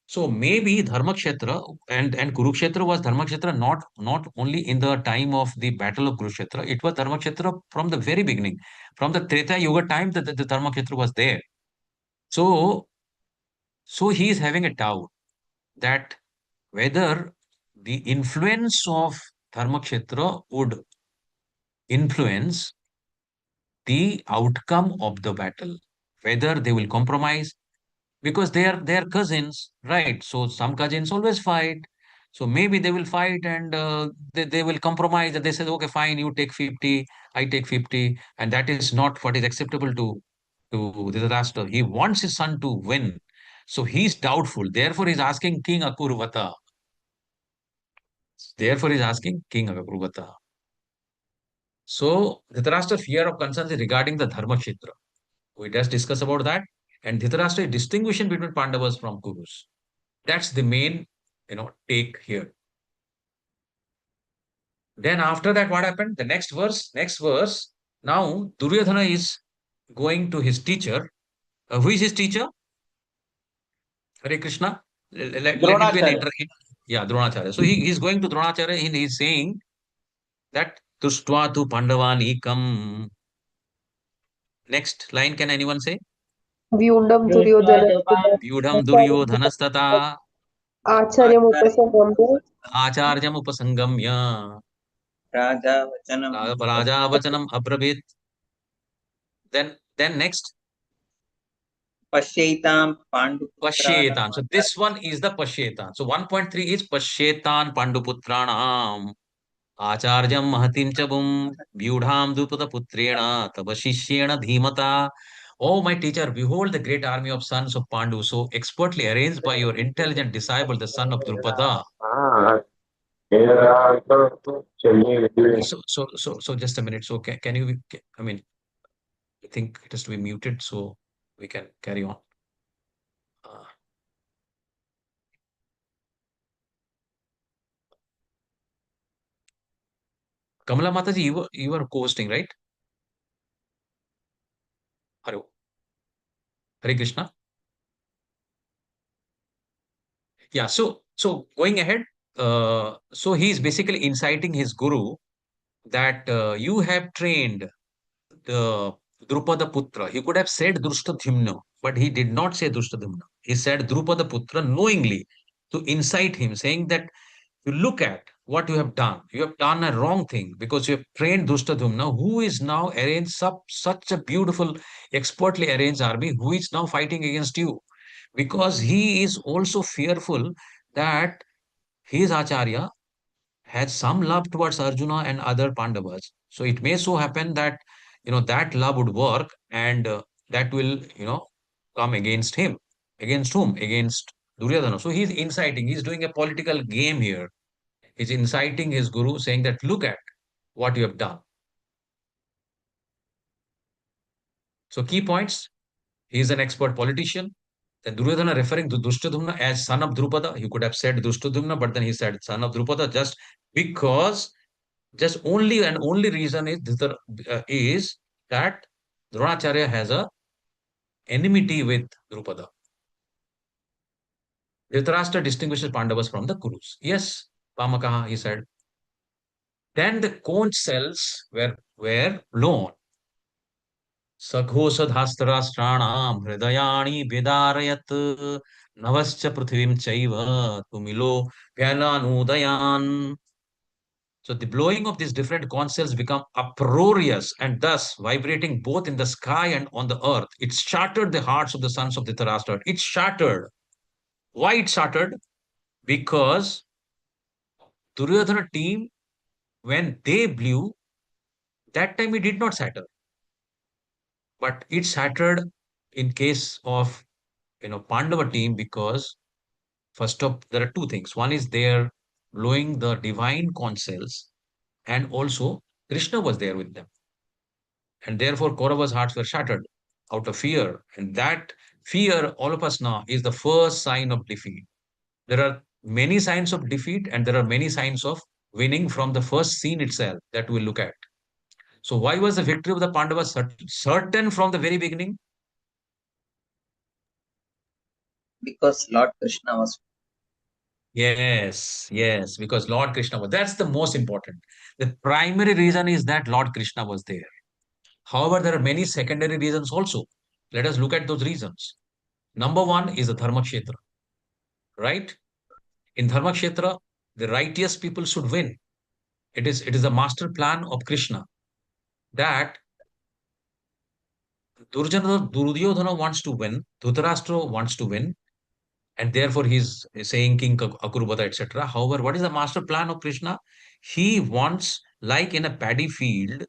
So maybe Dharmakshetra and Kurukshetra was Dharmakshetra not only in the time of the battle of Kurukshetra, it was Dharmakshetra from the very beginning. From the Treta Yuga time, the Dharmakshetra was there. So, so he is having a doubt that whether the influence of Dharmakshetra would influence the outcome of the battle, whether they will compromise, because they are cousins, right? So some cousins always fight. So maybe they will fight and they will compromise. They say, okay, fine, you take 50, I take 50. And that is not what is acceptable to Dhritarashtra. He wants his son to win. So he's doubtful. Therefore, he's asking King Akurvata. Therefore, he's asking King Akurvata. So Dhritarashtra's fear of concerns is regarding the Dharma Kshetra. We just discussed about that. And Dhritarashtra is distinguishing between Pandavas from Kurus. That's the main, take here. Then after that, what happened? The next verse. Now Duryodhana is going to his teacher. Who is his teacher? Hare Krishna. Let it be an Dronacharya. yeah, Dronacharya. So he's going to Dronacharya and he's saying that Tushtva tu Pandavan ekam. Next line, can anyone say? Vyundam Drishtva Duryodhana Tupan- Vyudham Duryodhanastata Acharyam Upasamamya Acharyam upasangamya राजावचनम् Rajavachanam abrabit. Then next. पश्यैतां पाण्डुपुत्राणाम् Pashetan. So this one is the Pashetan. So 1.3 is Pashetan Panduputranam. Acharyam Mahatim Chabum Vyudham Dupada Putrena Tabashishyena Dhimata. Oh, my teacher, behold the great army of sons of Pandu, so expertly arranged by your intelligent disciple, the son of Drupada. So just a minute. So can you, I mean, I think it has to be muted so we can carry on. Kamala Mataji, you were co-hosting, right? Hare Krishna. Yeah, so going ahead, so he's basically inciting his guru that you have trained the Drupada Putra. He could have said Drushtadhyumna, but he did not say Drushtadhyumna. He said Drupada Putra knowingly to incite him, saying that you look at what you have done. You have done a wrong thing because you have trained Drushtadhyumna, who is now arranged such a beautiful, expertly arranged army, who is now fighting against you. Because he is also fearful that his Acharya has some love towards Arjuna and other Pandavas. So it may so happen that, that love would work and that will, come against him. Against whom? Against Duryodhana. So he's inciting, he's doing a political game here. He's inciting his guru, saying that, look at what you have done. So key points, he is an expert politician. Then Duryodhana referring to Drushtadhumna as son of Drupada. He could have said Drushtadhumna, but then he said son of Drupada just because, just only and only reason is that Dronacharya has a enmity with Drupada. Dhritarashtra distinguishes Pandavas from the Kurus. Yes, Pamakaha, he said. Then the conch cells were blown. Sakhosadhastrashranam hridayani vidarayat navascha prithvim chaiva tumilo vyalanudayan. So the blowing of these different conch shells become uproarious and thus vibrating both in the sky and on the earth. It shattered the hearts of the sons of Dhritarashtra. It shattered. Why it shattered? Because Duryodhana team, when they blew, that time it did not shatter. But it shattered in case of Pandava team because first of there are two things. One is they're blowing the divine conch shells, and also Krishna was there with them. And therefore Kaurava's hearts were shattered out of fear. And that fear, all of us know, is the first sign of defeat. There are many signs of defeat and there are many signs of winning from the first scene itself that we'll look at. So why was the victory of the Pandavas certain from the very beginning? because Lord Krishna was Yes, because Lord Krishna was. That's the most important. The primary reason is that Lord Krishna was there. However, there are many secondary reasons also. Let us look at those reasons. Number one is the Dharma Kshetra, right? In Dharma Kshetra, the righteous people should win. It is a master plan of Krishna that Duryodhana wants to win, Dhritarashtra wants to win, and therefore he's saying King Akurubata, etc. However, what is the master plan of Krishna? He wants, like in a paddy field,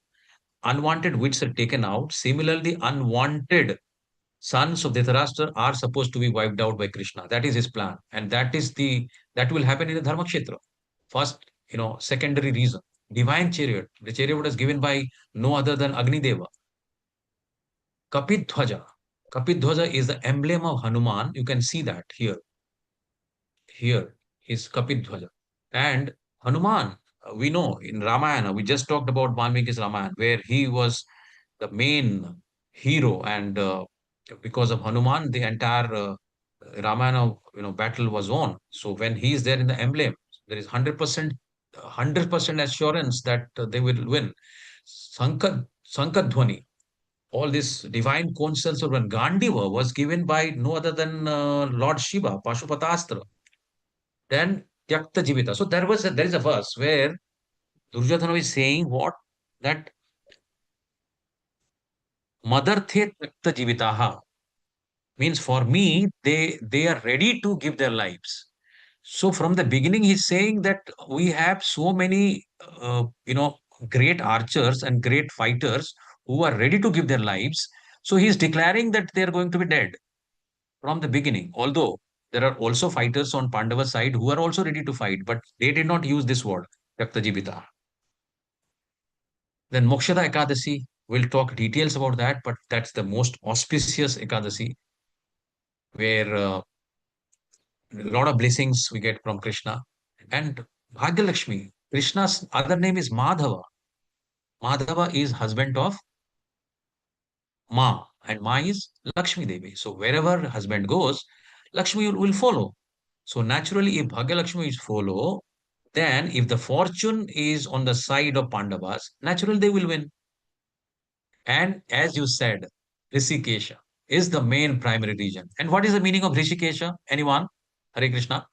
unwanted weeds are taken out. Similarly, unwanted sons of Dhritarashtra are supposed to be wiped out by Krishna. That is his plan, and that will happen in the Dharma Kshetra. First, secondary reason, divine chariot. The chariot was given by no other than Agni Deva. Kapidhwaja. Kapidhwaja is the emblem of Hanuman. You can see that here. Here is Kapidhwaja. And Hanuman, we know in Ramayana, we just talked about Valmiki's Ramayana, where he was the main hero, and because of Hanuman, the entire Ramayana, battle was on. So when he is there in the emblem, there is 100% assurance that they will win. Sankadhwani, all this divine counsels of when Gandiva was given by no other than Lord Shiva, Pashupatastra. Then Tyakta Jivita. So there is a verse where Duryodhana is saying what? That Madarthe Tyakta Jivitaha means for me, they are ready to give their lives. So from the beginning, he's saying that we have so many, great archers and great fighters who are ready to give their lives. So he's declaring that they are going to be dead from the beginning. Although there are also fighters on Pandava side who are also ready to fight, but they did not use this word, Raktajibita. Then Mokshada Ekadasi, we'll talk details about that, but that's the most auspicious Ekadasi, where a lot of blessings we get from Krishna. And Bhagyalakshmi, Krishna's other name is Madhava. Madhava is husband of Ma, and Ma is Lakshmi Devi. So wherever husband goes, Lakshmi will follow. So naturally, if Bhagyalakshmi is follow, then if the fortune is on the side of Pandavas, naturally they will win. And as you said, Rishikesha is the main primary region. And what is the meaning of Rishikesha? Anyone? Hare Krishna.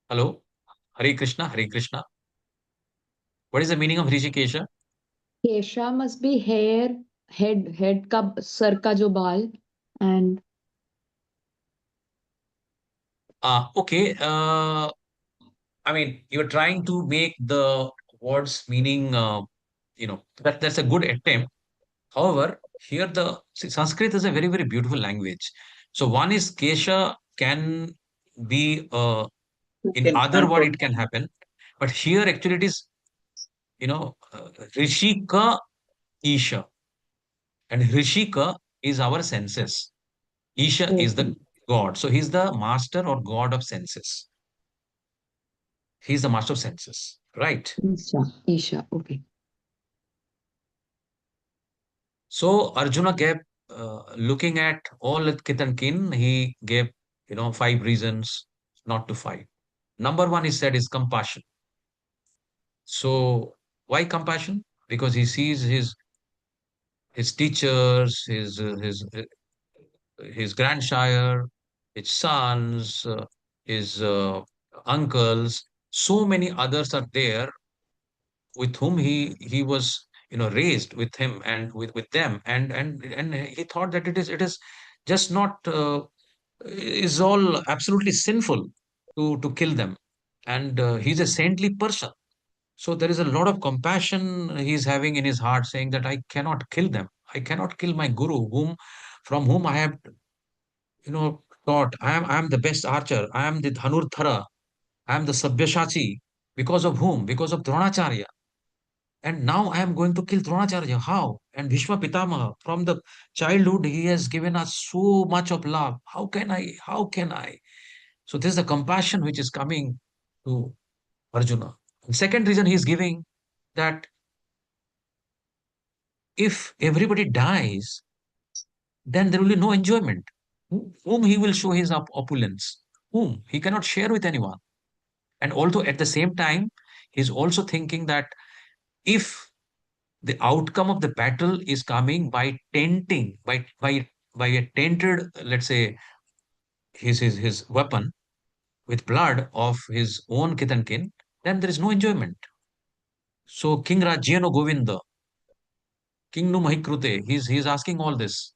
Hello? Hare Krishna, Hare Krishna. What is the meaning of Rishikesha? Kesha must be hair, head ka, sar ka jo baal, and Okay. I mean, you're trying to make the words meaning, that's a good attempt. However, here Sanskrit is a very, very beautiful language. So one is Kesha can be, You in can other word, control. it can happen. But here actually it is, Rishika Isha. And Rishika is our senses. Isha is okay. the God. So he's the master or God of senses. He's the master of senses, right? Isha, okay. So Arjuna gave, looking at all kith and kin, he gave, 5 reasons not to fight. Number one, he said, is compassion. So why compassion? Because he sees his teachers, his grandsire, his sons, his uncles. So many others are there with whom he was raised with him and with them, and he thought that it is just not is all absolutely sinful to kill them, and he's a saintly person. So there is a lot of compassion he's having in his heart, saying that I cannot kill them. I cannot kill my guru, from whom I have taught. I am the best archer. I am the Dhanurthara. I am the Sabyasachi. Because of whom? Because of Dronacharya. And now I am going to kill Dronacharya. How? And Bhishma Pitamaha, from the childhood, he has given us so much of love. How can I? How can I? So this is the compassion which is coming to Arjuna. And second reason he is giving, that if everybody dies, then there will be no enjoyment. Whom he will show his opulence? Whom? He cannot share with anyone. And although at the same time, he's also thinking that if the outcome of the battle is coming by tainting, by a tainted, let's say, his weapon with blood of his own kith and kin, then there is no enjoyment. So King Rajyano Govinda, Kingnu Mahikrute. He's asking all this.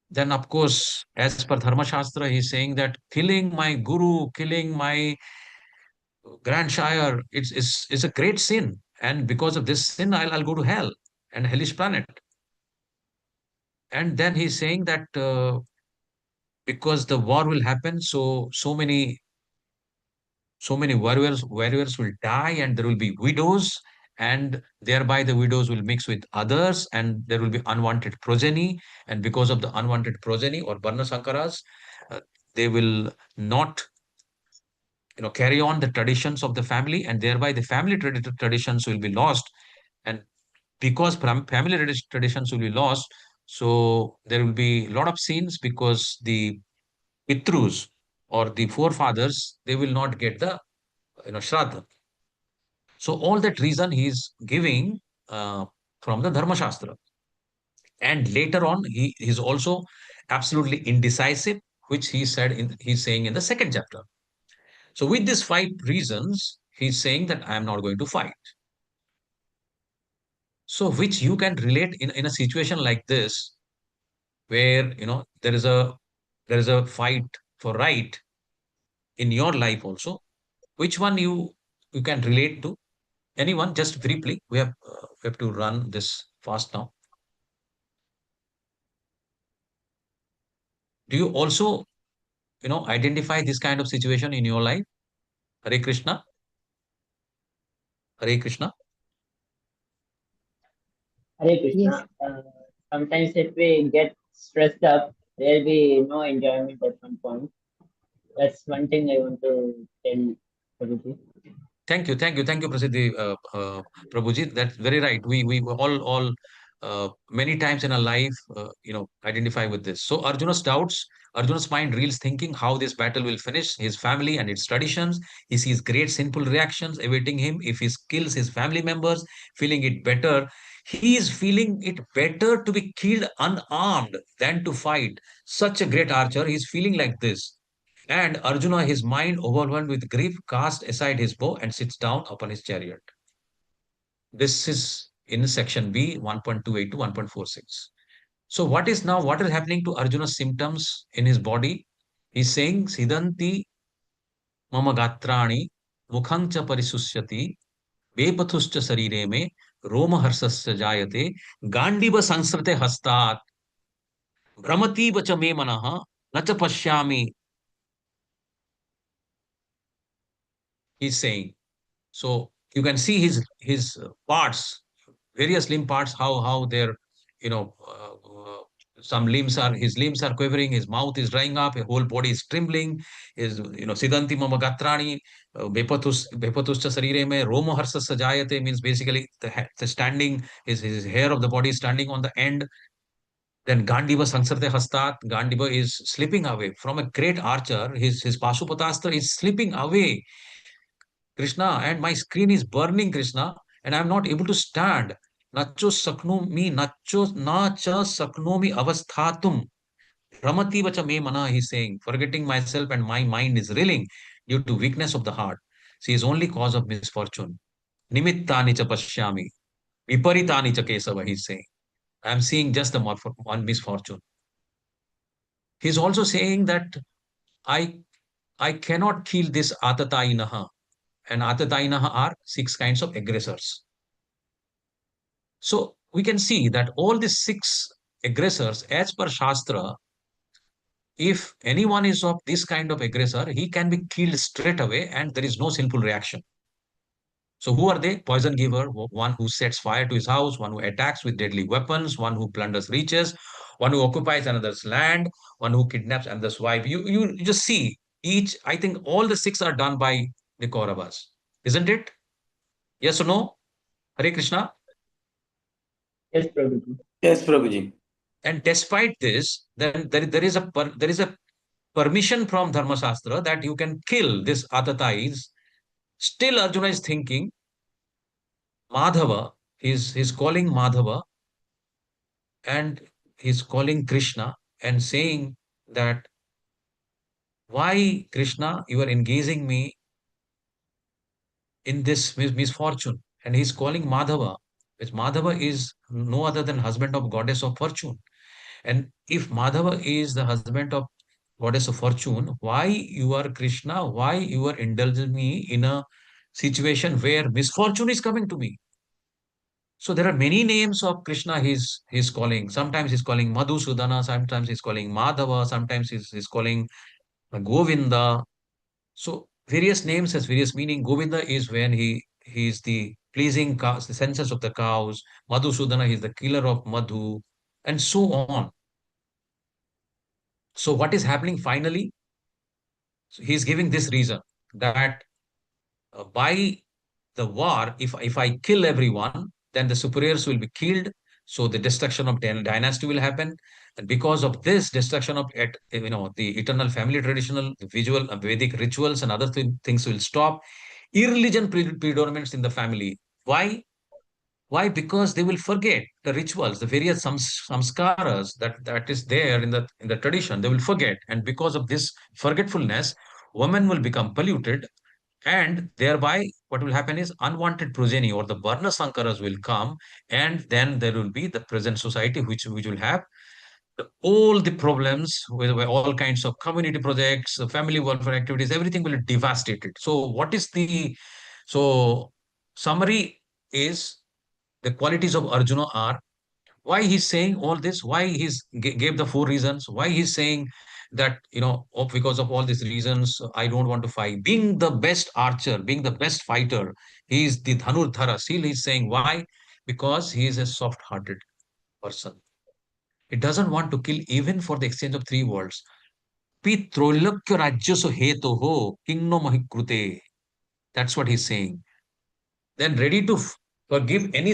Then, of course, as per Dharma Shastra, he's saying that killing my guru, killing my grandshire, it's a great sin. And because of this sin, I'll go to hell and hellish planet. And then he's saying that because the war will happen, so many warriors will die, and there will be widows, and thereby the widows will mix with others, and there will be unwanted progeny. And because of the unwanted progeny or Varna Sankaras, they will not carry on the traditions of the family, and thereby the family traditions will be lost. And because family traditions will be lost, so there will be a lot of sins, because the Pitrus or the forefathers, they will not get the Shraddha. So all that reason he is giving from the Dharma Shastra. And later on, he is also absolutely indecisive, which he's saying in the second chapter. So with these 5 reasons, he's saying that I am not going to fight. So which you can relate in a situation like this, where there is a fight for right in your life also. Which one you can relate to? Anyone, just briefly. We have to run this fast now. Do you also identify this kind of situation in your life? Hare Krishna. Hare Krishna. Hare Yes. Krishna. Sometimes if we get stressed up, there'll be no enjoyment at some point. That's one thing I want to tell Prabhuji. Thank you, Prasiddhi, Prabhuji. That's very right. We all many times in our life, identify with this. So Arjuna's mind reels thinking how this battle will finish his family and its traditions. He sees great sinful reactions awaiting him if he kills his family members, feeling it better. He is feeling it better to be killed unarmed than to fight. Such a great archer, he's feeling like this. And Arjuna, his mind overwhelmed with grief, casts aside his bow and sits down upon his chariot. This is in section B, 1.28 to 1.46. So what is happening to Arjuna's symptoms in his body? He's saying, Siddhanti mama gatrani mukhang cha parisusyati bepathuscha sarire me roma harsasya jayate gandiva sansrite hastat भ्रमति वच मे मनः न च पश्यामि. He's saying. So you can see his parts, various limb parts, how they're, you know, some his limbs are quivering, his mouth is drying up, his whole body is trembling. His, Siddhanti mama gatrani, bepatuscha sarire me romo harsa sajayate, means basically the standing, his hair of the body is standing on the end. Then Gandiva Sansarte Hastat, Gandiva is slipping away from a great archer. His Pashupatastra is slipping away, Krishna, and my screen is burning, Krishna, and I'm not able to stand. Nacho saknomi, nacho nacha saknomi avasthatum. Ramati vacha me mana, he's saying, forgetting myself, and my mind is reeling due to weakness of the heart. She is only cause of misfortune. Nimittani cha pashyami. Viparitani cha kesava, he's saying. I'm seeing just the one misfortune. He's also saying that I I cannot kill this Atatainaha. And Atatainaha are 6 kinds of aggressors. So we can see that all these 6 aggressors, as per Shastra, if anyone is of this kind of aggressor, he can be killed straight away and there is no sinful reaction. So who are they? Poison giver, one who sets fire to his house, one who attacks with deadly weapons, one who plunders riches, one who occupies another's land, one who kidnaps another's wife. You just see each, I think all the 6 are done by the Kauravas, isn't it? Yes or no? Hare Krishna. Yes, Prabhuji. Yes, Prabhuji. And despite this, then there is a permission from Dharma Shastra that you can kill this Atatais. Still, Arjuna is thinking Madhava. He's calling Madhava, and he's calling Krishna and saying that, why, Krishna, you are engaging me in this misfortune? And he's calling Madhava. Which Madhava is no other than husband of goddess of fortune. And if Madhava is the husband of goddess of fortune, why you are Krishna? Why you are indulging me in a situation where misfortune is coming to me? So there are many names of Krishna he's calling. Sometimes he's calling Madhusudana, sometimes he's calling Madhava, sometimes he's calling Govinda. So various names has various meaning. Govinda is when he is the pleasing cows, the senses of the cows. Madhusudana is the killer of Madhu, and so on. So what is happening finally? So he's giving this reason that by the war, if I kill everyone, then the superiors will be killed. So the destruction of dynasty will happen, and because of this destruction of the eternal family traditional, the visual Vedic rituals and other things will stop. Irreligion predominates in the family. Why? Why? Because they will forget the rituals, the various samskaras that is there in the tradition. They will forget, and because of this forgetfulness, women will become polluted, and thereby what will happen is unwanted progeny or the Varna Sankaras will come, and then there will be the present society which will have all the problems with all kinds of community projects, family welfare activities, everything will be devastated. So what is the so summary is the qualities of Arjuna are why he's saying all this, why he's gave the four reasons, why he's saying that, because of all these reasons, I don't want to fight. Being the best archer, being the best fighter, he's the Dhanurdhara. Still, he's saying why? Because he is a soft-hearted person. He doesn't want to kill even for the exchange of three words. Pitrolakya rajyaso heto ho, kingno mahikrute. That's what he's saying. Then ready to forgive any,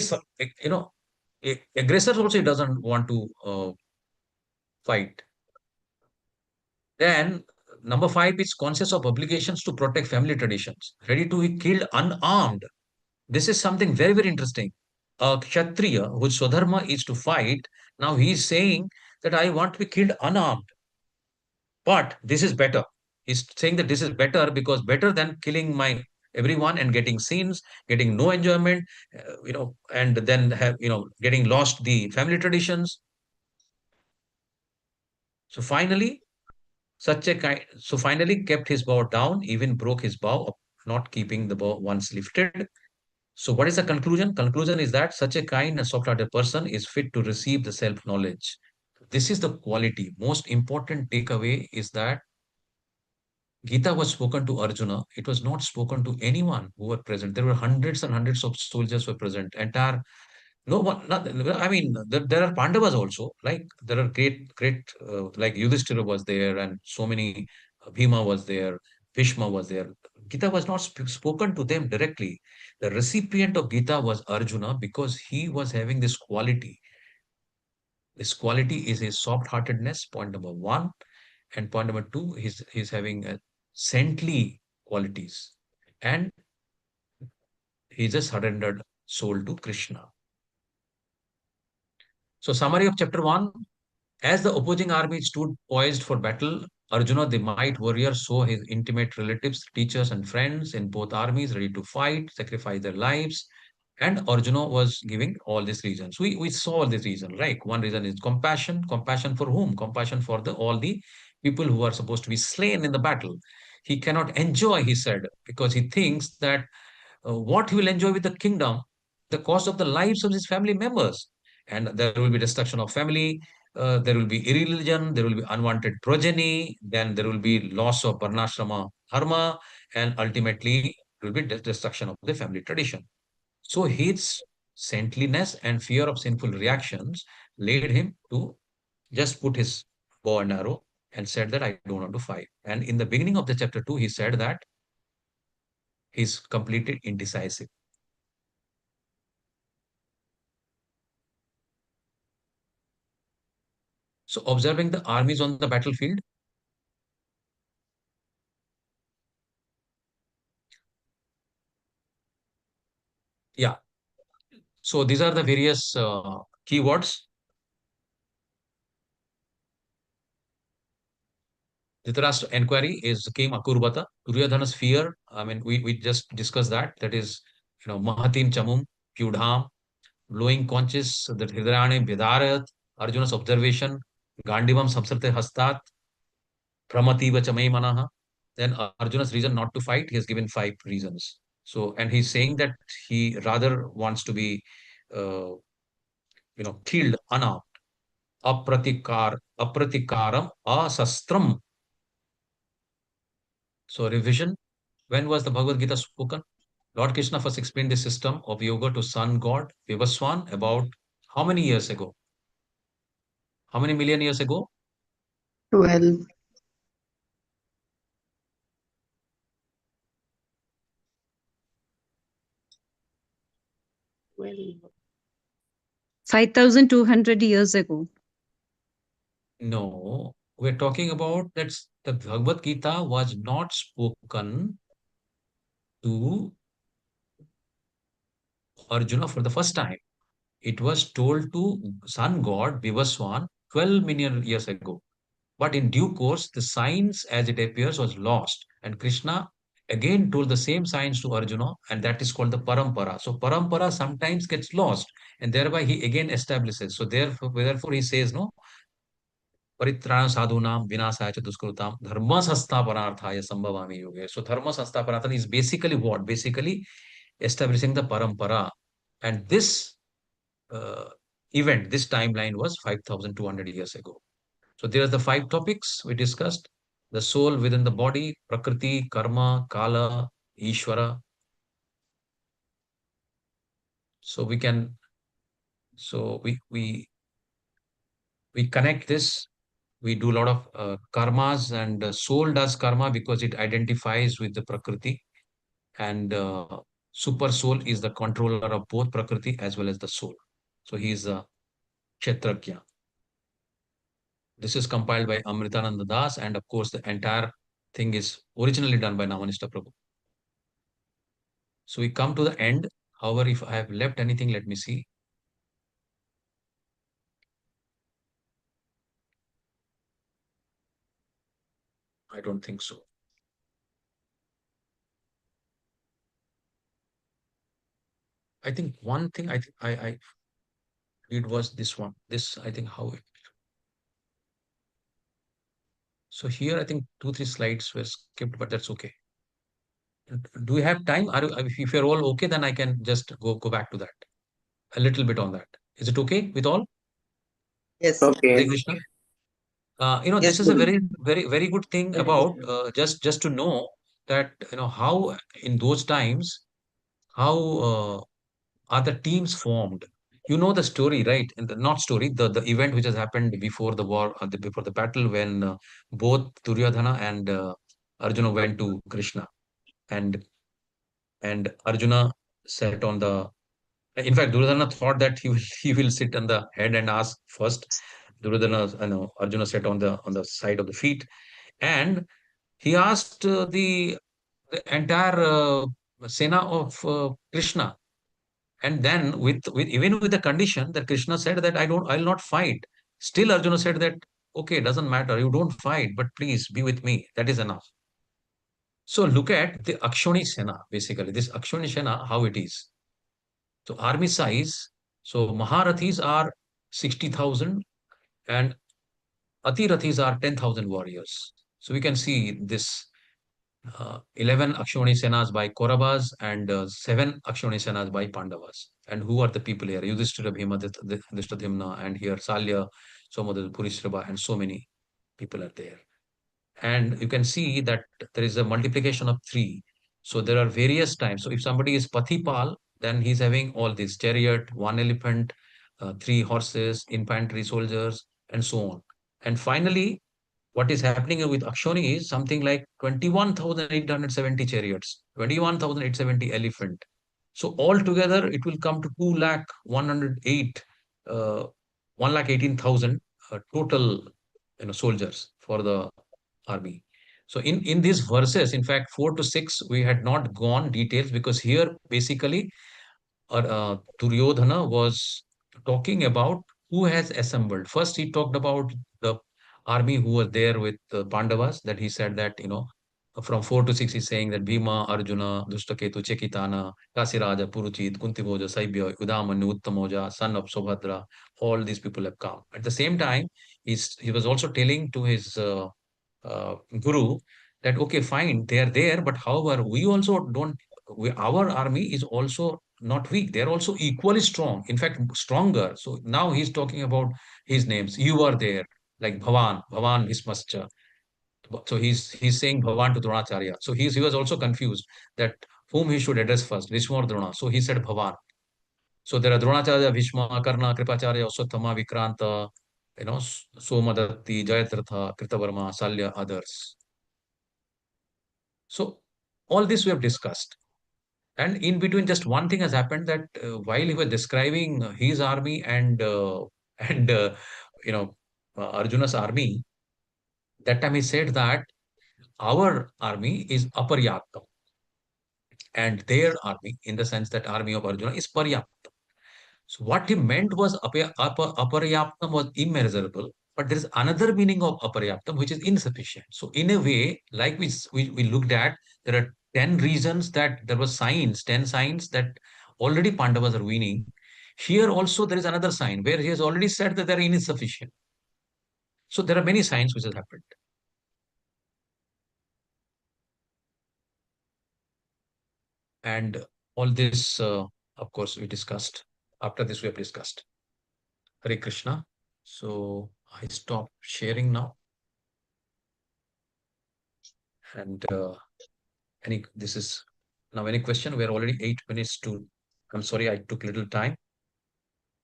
aggressor also he doesn't want to fight. Then number five is conscious of obligations to protect family traditions, ready to be killed unarmed. This is something very, very interesting. A Kshatriya, whose Swadharma is to fight, now he is saying that I want to be killed unarmed. But this is better. He's saying that this is better because better than killing my everyone and getting sins, getting no enjoyment, and then getting lost the family traditions. So finally, finally kept his bow down, even broke his bow of not keeping the bow once lifted. So what is the conclusion? Conclusion is that such a kind and soft-hearted person is fit to receive the self-knowledge. This is the quality. Most important takeaway is that Gita was spoken to Arjuna. It was not spoken to anyone who were present. There were hundreds and hundreds of soldiers who were present. Entire no one. Not, I mean, there are Pandavas also. Like there are great like Yudhishthira was there, and so many. Bhima was there. Bhishma was there. Gita was not spoken to them directly. The recipient of Gita was Arjuna because he was having this quality. This quality is his soft-heartedness. Point number one. And point number two, he's having a saintly qualities. And he just surrendered soul to Krishna. So summary of chapter 1. As the opposing army stood poised for battle, Arjuna, the might warrior, saw his intimate relatives, teachers, and friends in both armies ready to fight, sacrifice their lives. And Arjuna was giving all these reasons. We saw all these reasons, right? One reason is compassion. Compassion for whom? Compassion for all the people who are supposed to be slain in the battle. He cannot enjoy, he said, because he thinks that what he will enjoy with the kingdom, the cost of the lives of his family members. And there will be destruction of family, there will be irreligion, there will be unwanted progeny, then there will be loss of varnashrama dharma, and ultimately there will be destruction of the family tradition. So his saintliness and fear of sinful reactions led him to just put his bow and arrow and said that I don't want to fight. And in the beginning of the chapter 2, he said that he's completely indecisive. So observing the armies on the battlefield, yeah. So these are the various keywords. Dhritarashtra enquiry is came Akurbata. Duryodhana's fear. I mean, we just discussed that. That is, Mahatin Chamum, Pyudham. blowing conches, that Hridayane Vidarat, Arjuna's observation, Gandivam Samsrate Hastat, Pramativa Chamai Manaha. Then Arjuna's reason not to fight, he has given 5 reasons. So, and he's saying that he rather wants to be, killed unarmed. Apratikaram asastram. So, revision. When was the Bhagavad Gita spoken? Lord Krishna first explained the system of yoga to sun god Vivaswan about how many years ago? How many million years ago? 12. 5,200 years ago. No, we're talking about that the Bhagavad Gita was not spoken to Arjuna for the first time. It was told to sun god Vivaswan 12 million years ago. But in due course, the science as it appears was lost. And Krishna again told the same science to Arjuna, and that is called the parampara. So parampara sometimes gets lost, and thereby he again establishes. So therefore he says, no, परित्राण साधूनाम विनाशाय च दुष्कृताम dharma संस्थापनार्थाय संभवामि युगे. So dharma संस्थापनार्थाय is basically what? Basically establishing the parampara. And this event, this timeline was 5,200 years ago. So there are the 5 topics we discussed: the soul within the body, Prakriti, Karma, Kala, Ishvara. So we can, so we connect this. We do a lot of karmas, and soul does karma because it identifies with the Prakriti, and super soul is the controller of both Prakriti as well as the soul. So he is a Kshetragya. This is compiled by Amritananda Das, and of course, the entire thing is originally done by Namanishta Prabhu. So we come to the end. However, if I have left anything, let me see. I don't think so. I think one thing I did was this one. This, I think, how it. So here, I think 2, 3 slides were skipped, but that's okay. Do we have time? If you're all okay, then I can just go back to that. A little bit on that. Is it okay with all? Yes. Hare Okay. Krishna. Yes, This is a Guru. very good thing about just to know that how in those times how are the teams formed. You know the story, right? And not story, the event which has happened before the war, before the battle, when both Duryodhana and Arjuna went to Krishna, and Arjuna sat on the. In fact, Duryodhana thought that he will he will sit on the head and ask first. Duryodhana, Arjuna sat on the side of the feet, and he asked the entire Sena of Krishna. And then with even with the condition that Krishna said that I'll not fight. Still Arjuna said that, okay, doesn't matter, you don't fight, but please be with me. That is enough. So look at the Akshoni Sena, basically. This Akshoni Sena, how it is. So army size, so Maharathis are 60,000 and Atirathis are 10,000 warriors. So we can see this 11 Akshoni Senas by Kauravas and 7 Akshoni Senas by Pandavas. And who are the people here? Yudhishthira, Bhima, Drishtadhimna, and here Salya, Somadeva, Purishrava, and so many people are there. And you can see that there is a multiplication of 3. So there are various times. So if somebody is Pathipal, then he's having all these: chariot, 1 elephant, 3 horses, infantry soldiers, and so on. And finally, what is happening with Akshoni is something like 21,870 chariots, 21,870 elephant. So altogether, it will come to 2,108, 1,18,000 total soldiers for the army. So in these verses, in fact, 4 to 6, we had not gone details because here basically Duryodhana was talking about who has assembled. First, he talked about the army who was there with the Pandavas. That he said that from 4 to 6 he's saying that Bhima, Arjuna, Dushtaketu, Chekitana, Kasiraja, Puruchit, Kuntiboja, Saibya, Udamanyu, Uttamoja, son of Subhadra, all these people have come. At the same time, he was also telling to his guru that, okay, fine, they are there, but however, we also don't, our army is also not weak. They're also equally strong, in fact, stronger. So now he's talking about his names. You are there, like Bhavan Bhismascha. So he's saying Bhavan to Dronacharya. So he was also confused that whom he should address first, Bhishma or Drona. So he said Bhavan. So there are Dronacharya, Bhishma, Karna, Kripacharya, Aswathama, Vikranta, Somadatti, Jayadratha, Kritavarma, Salya, others. So all this we have discussed. And in between, just one thing has happened that while he was describing his army and you know Arjuna's army, that time he said that our army is aparyaptam and their army, in the sense that army of Arjuna is paryaptam. So what he meant was aparyaptam was immeasurable, but there is another meaning of aparyaptam which is insufficient. So in a way, like we looked at, there are 10 reasons that there was signs, 10 signs that already Pandavas are winning. Here also there is another sign where he has already said that they are insufficient. So there are many signs which has happened. And all this, of course, we discussed. After this, we have discussed. Hare Krishna. So I stop sharing now. And this is now any question? We are already 8 minutes to. I'm sorry, I took little time.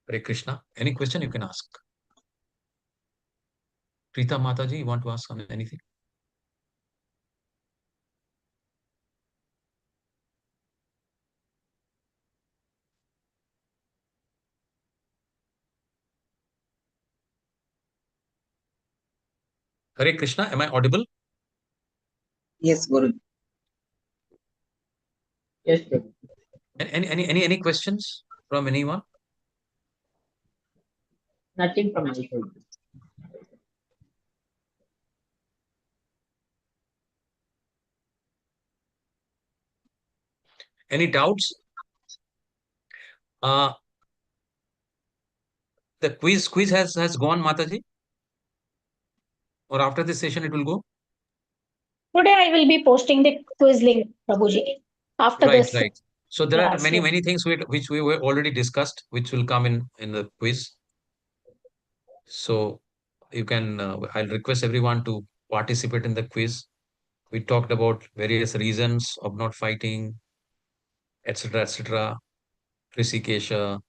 Hare Krishna. Any question you can ask. Preeta Mataji, you want to ask on anything? Hare Krishna. Am I audible? Yes, Guru. Yes, Prabhu. Any questions from anyone? Nothing from my side. Any doubts? The quiz has gone, Mataji? Or after this session it will go? Today I will be posting the quiz link, Prabhuji. After Right, this. right. So there are Yes, many, yes. many things which we were already discussed, which will come in the quiz. So you can, I'll request everyone to participate in the quiz. We talked about various reasons of not fighting, etc., etc. Rishikesha,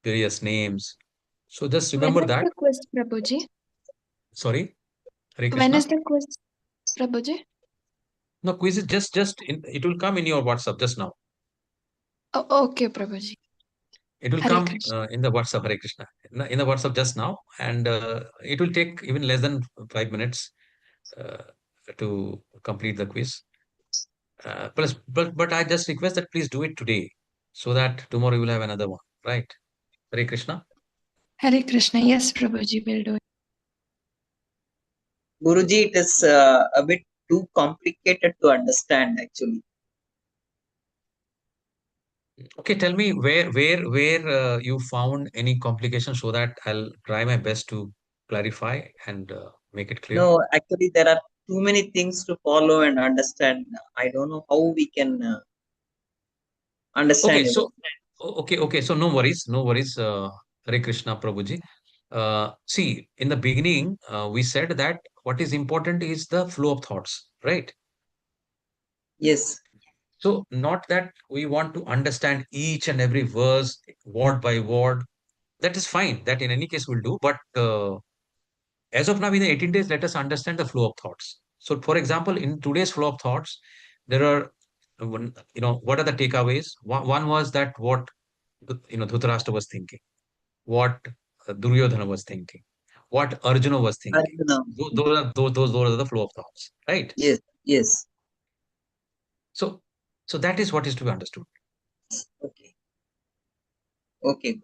various names. So just When remember is that. the quiz, Prabhuji? Sorry, Hare When is Krishna. the quiz, Prabhuji? No, quiz is it will come in your WhatsApp just now. Oh, okay, Prabhuji. It will Hare come Krishna. in the WhatsApp, Hare Krishna, in the WhatsApp just now, and it will take even less than 5 minutes uh, to complete the quiz. But I just request that please do it today, so that tomorrow you will have another one, right? Hare Krishna. Hare Krishna. Yes, Prabhuji will do it. Guruji, it is a bit too complicated to understand actually. Okay, tell me where you found any complications so that I'll try my best to clarify and make it clear. No, actually there are too many things to follow and understand. I don't know how we can Okay, understand it. so okay, so no worries, no worries, Hare Krishna Prabhuji. See, in the beginning, we said that what is important is the flow of thoughts, right? Yes, So, not that we want to understand each and every verse word by word. That is fine. That in any case will do. But as of now, in the 18 days, let us understand the flow of thoughts. So, for example, in today's flow of thoughts, there are, what are the takeaways? One was that what, Dhritarashtra was thinking, what Duryodhana was thinking, what Arjuna was thinking. Arjuna. Those are the flow of thoughts, right? Yes, yes. So, so that is what is to be understood. Okay, okay.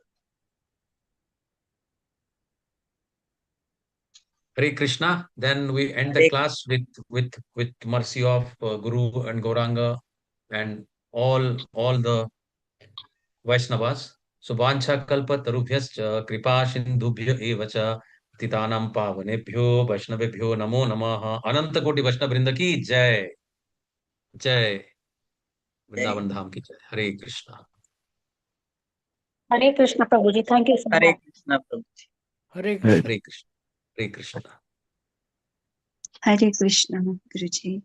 Hare Krishna. Then we end the Hare class with mercy of Guru and Gauranga and all the Vaishnavas. So Vancha Kalpa Tarubhyascha Kripa Sindhubhya Evacha Titanam Pavanebhyo Vaishnavebhyo Namo Namaha Ananta Koti Vaishnav Vrinda ki Jai. Jai. Vrindavan Dham ki Jai. Hare Krishna. Hare Krishna, Prabhuji. Thank you so much. Hare Krishna, Prabhuji. Hare Krishna. Hare Krishna. Hare Krishna. Hare Krishna, Guruji.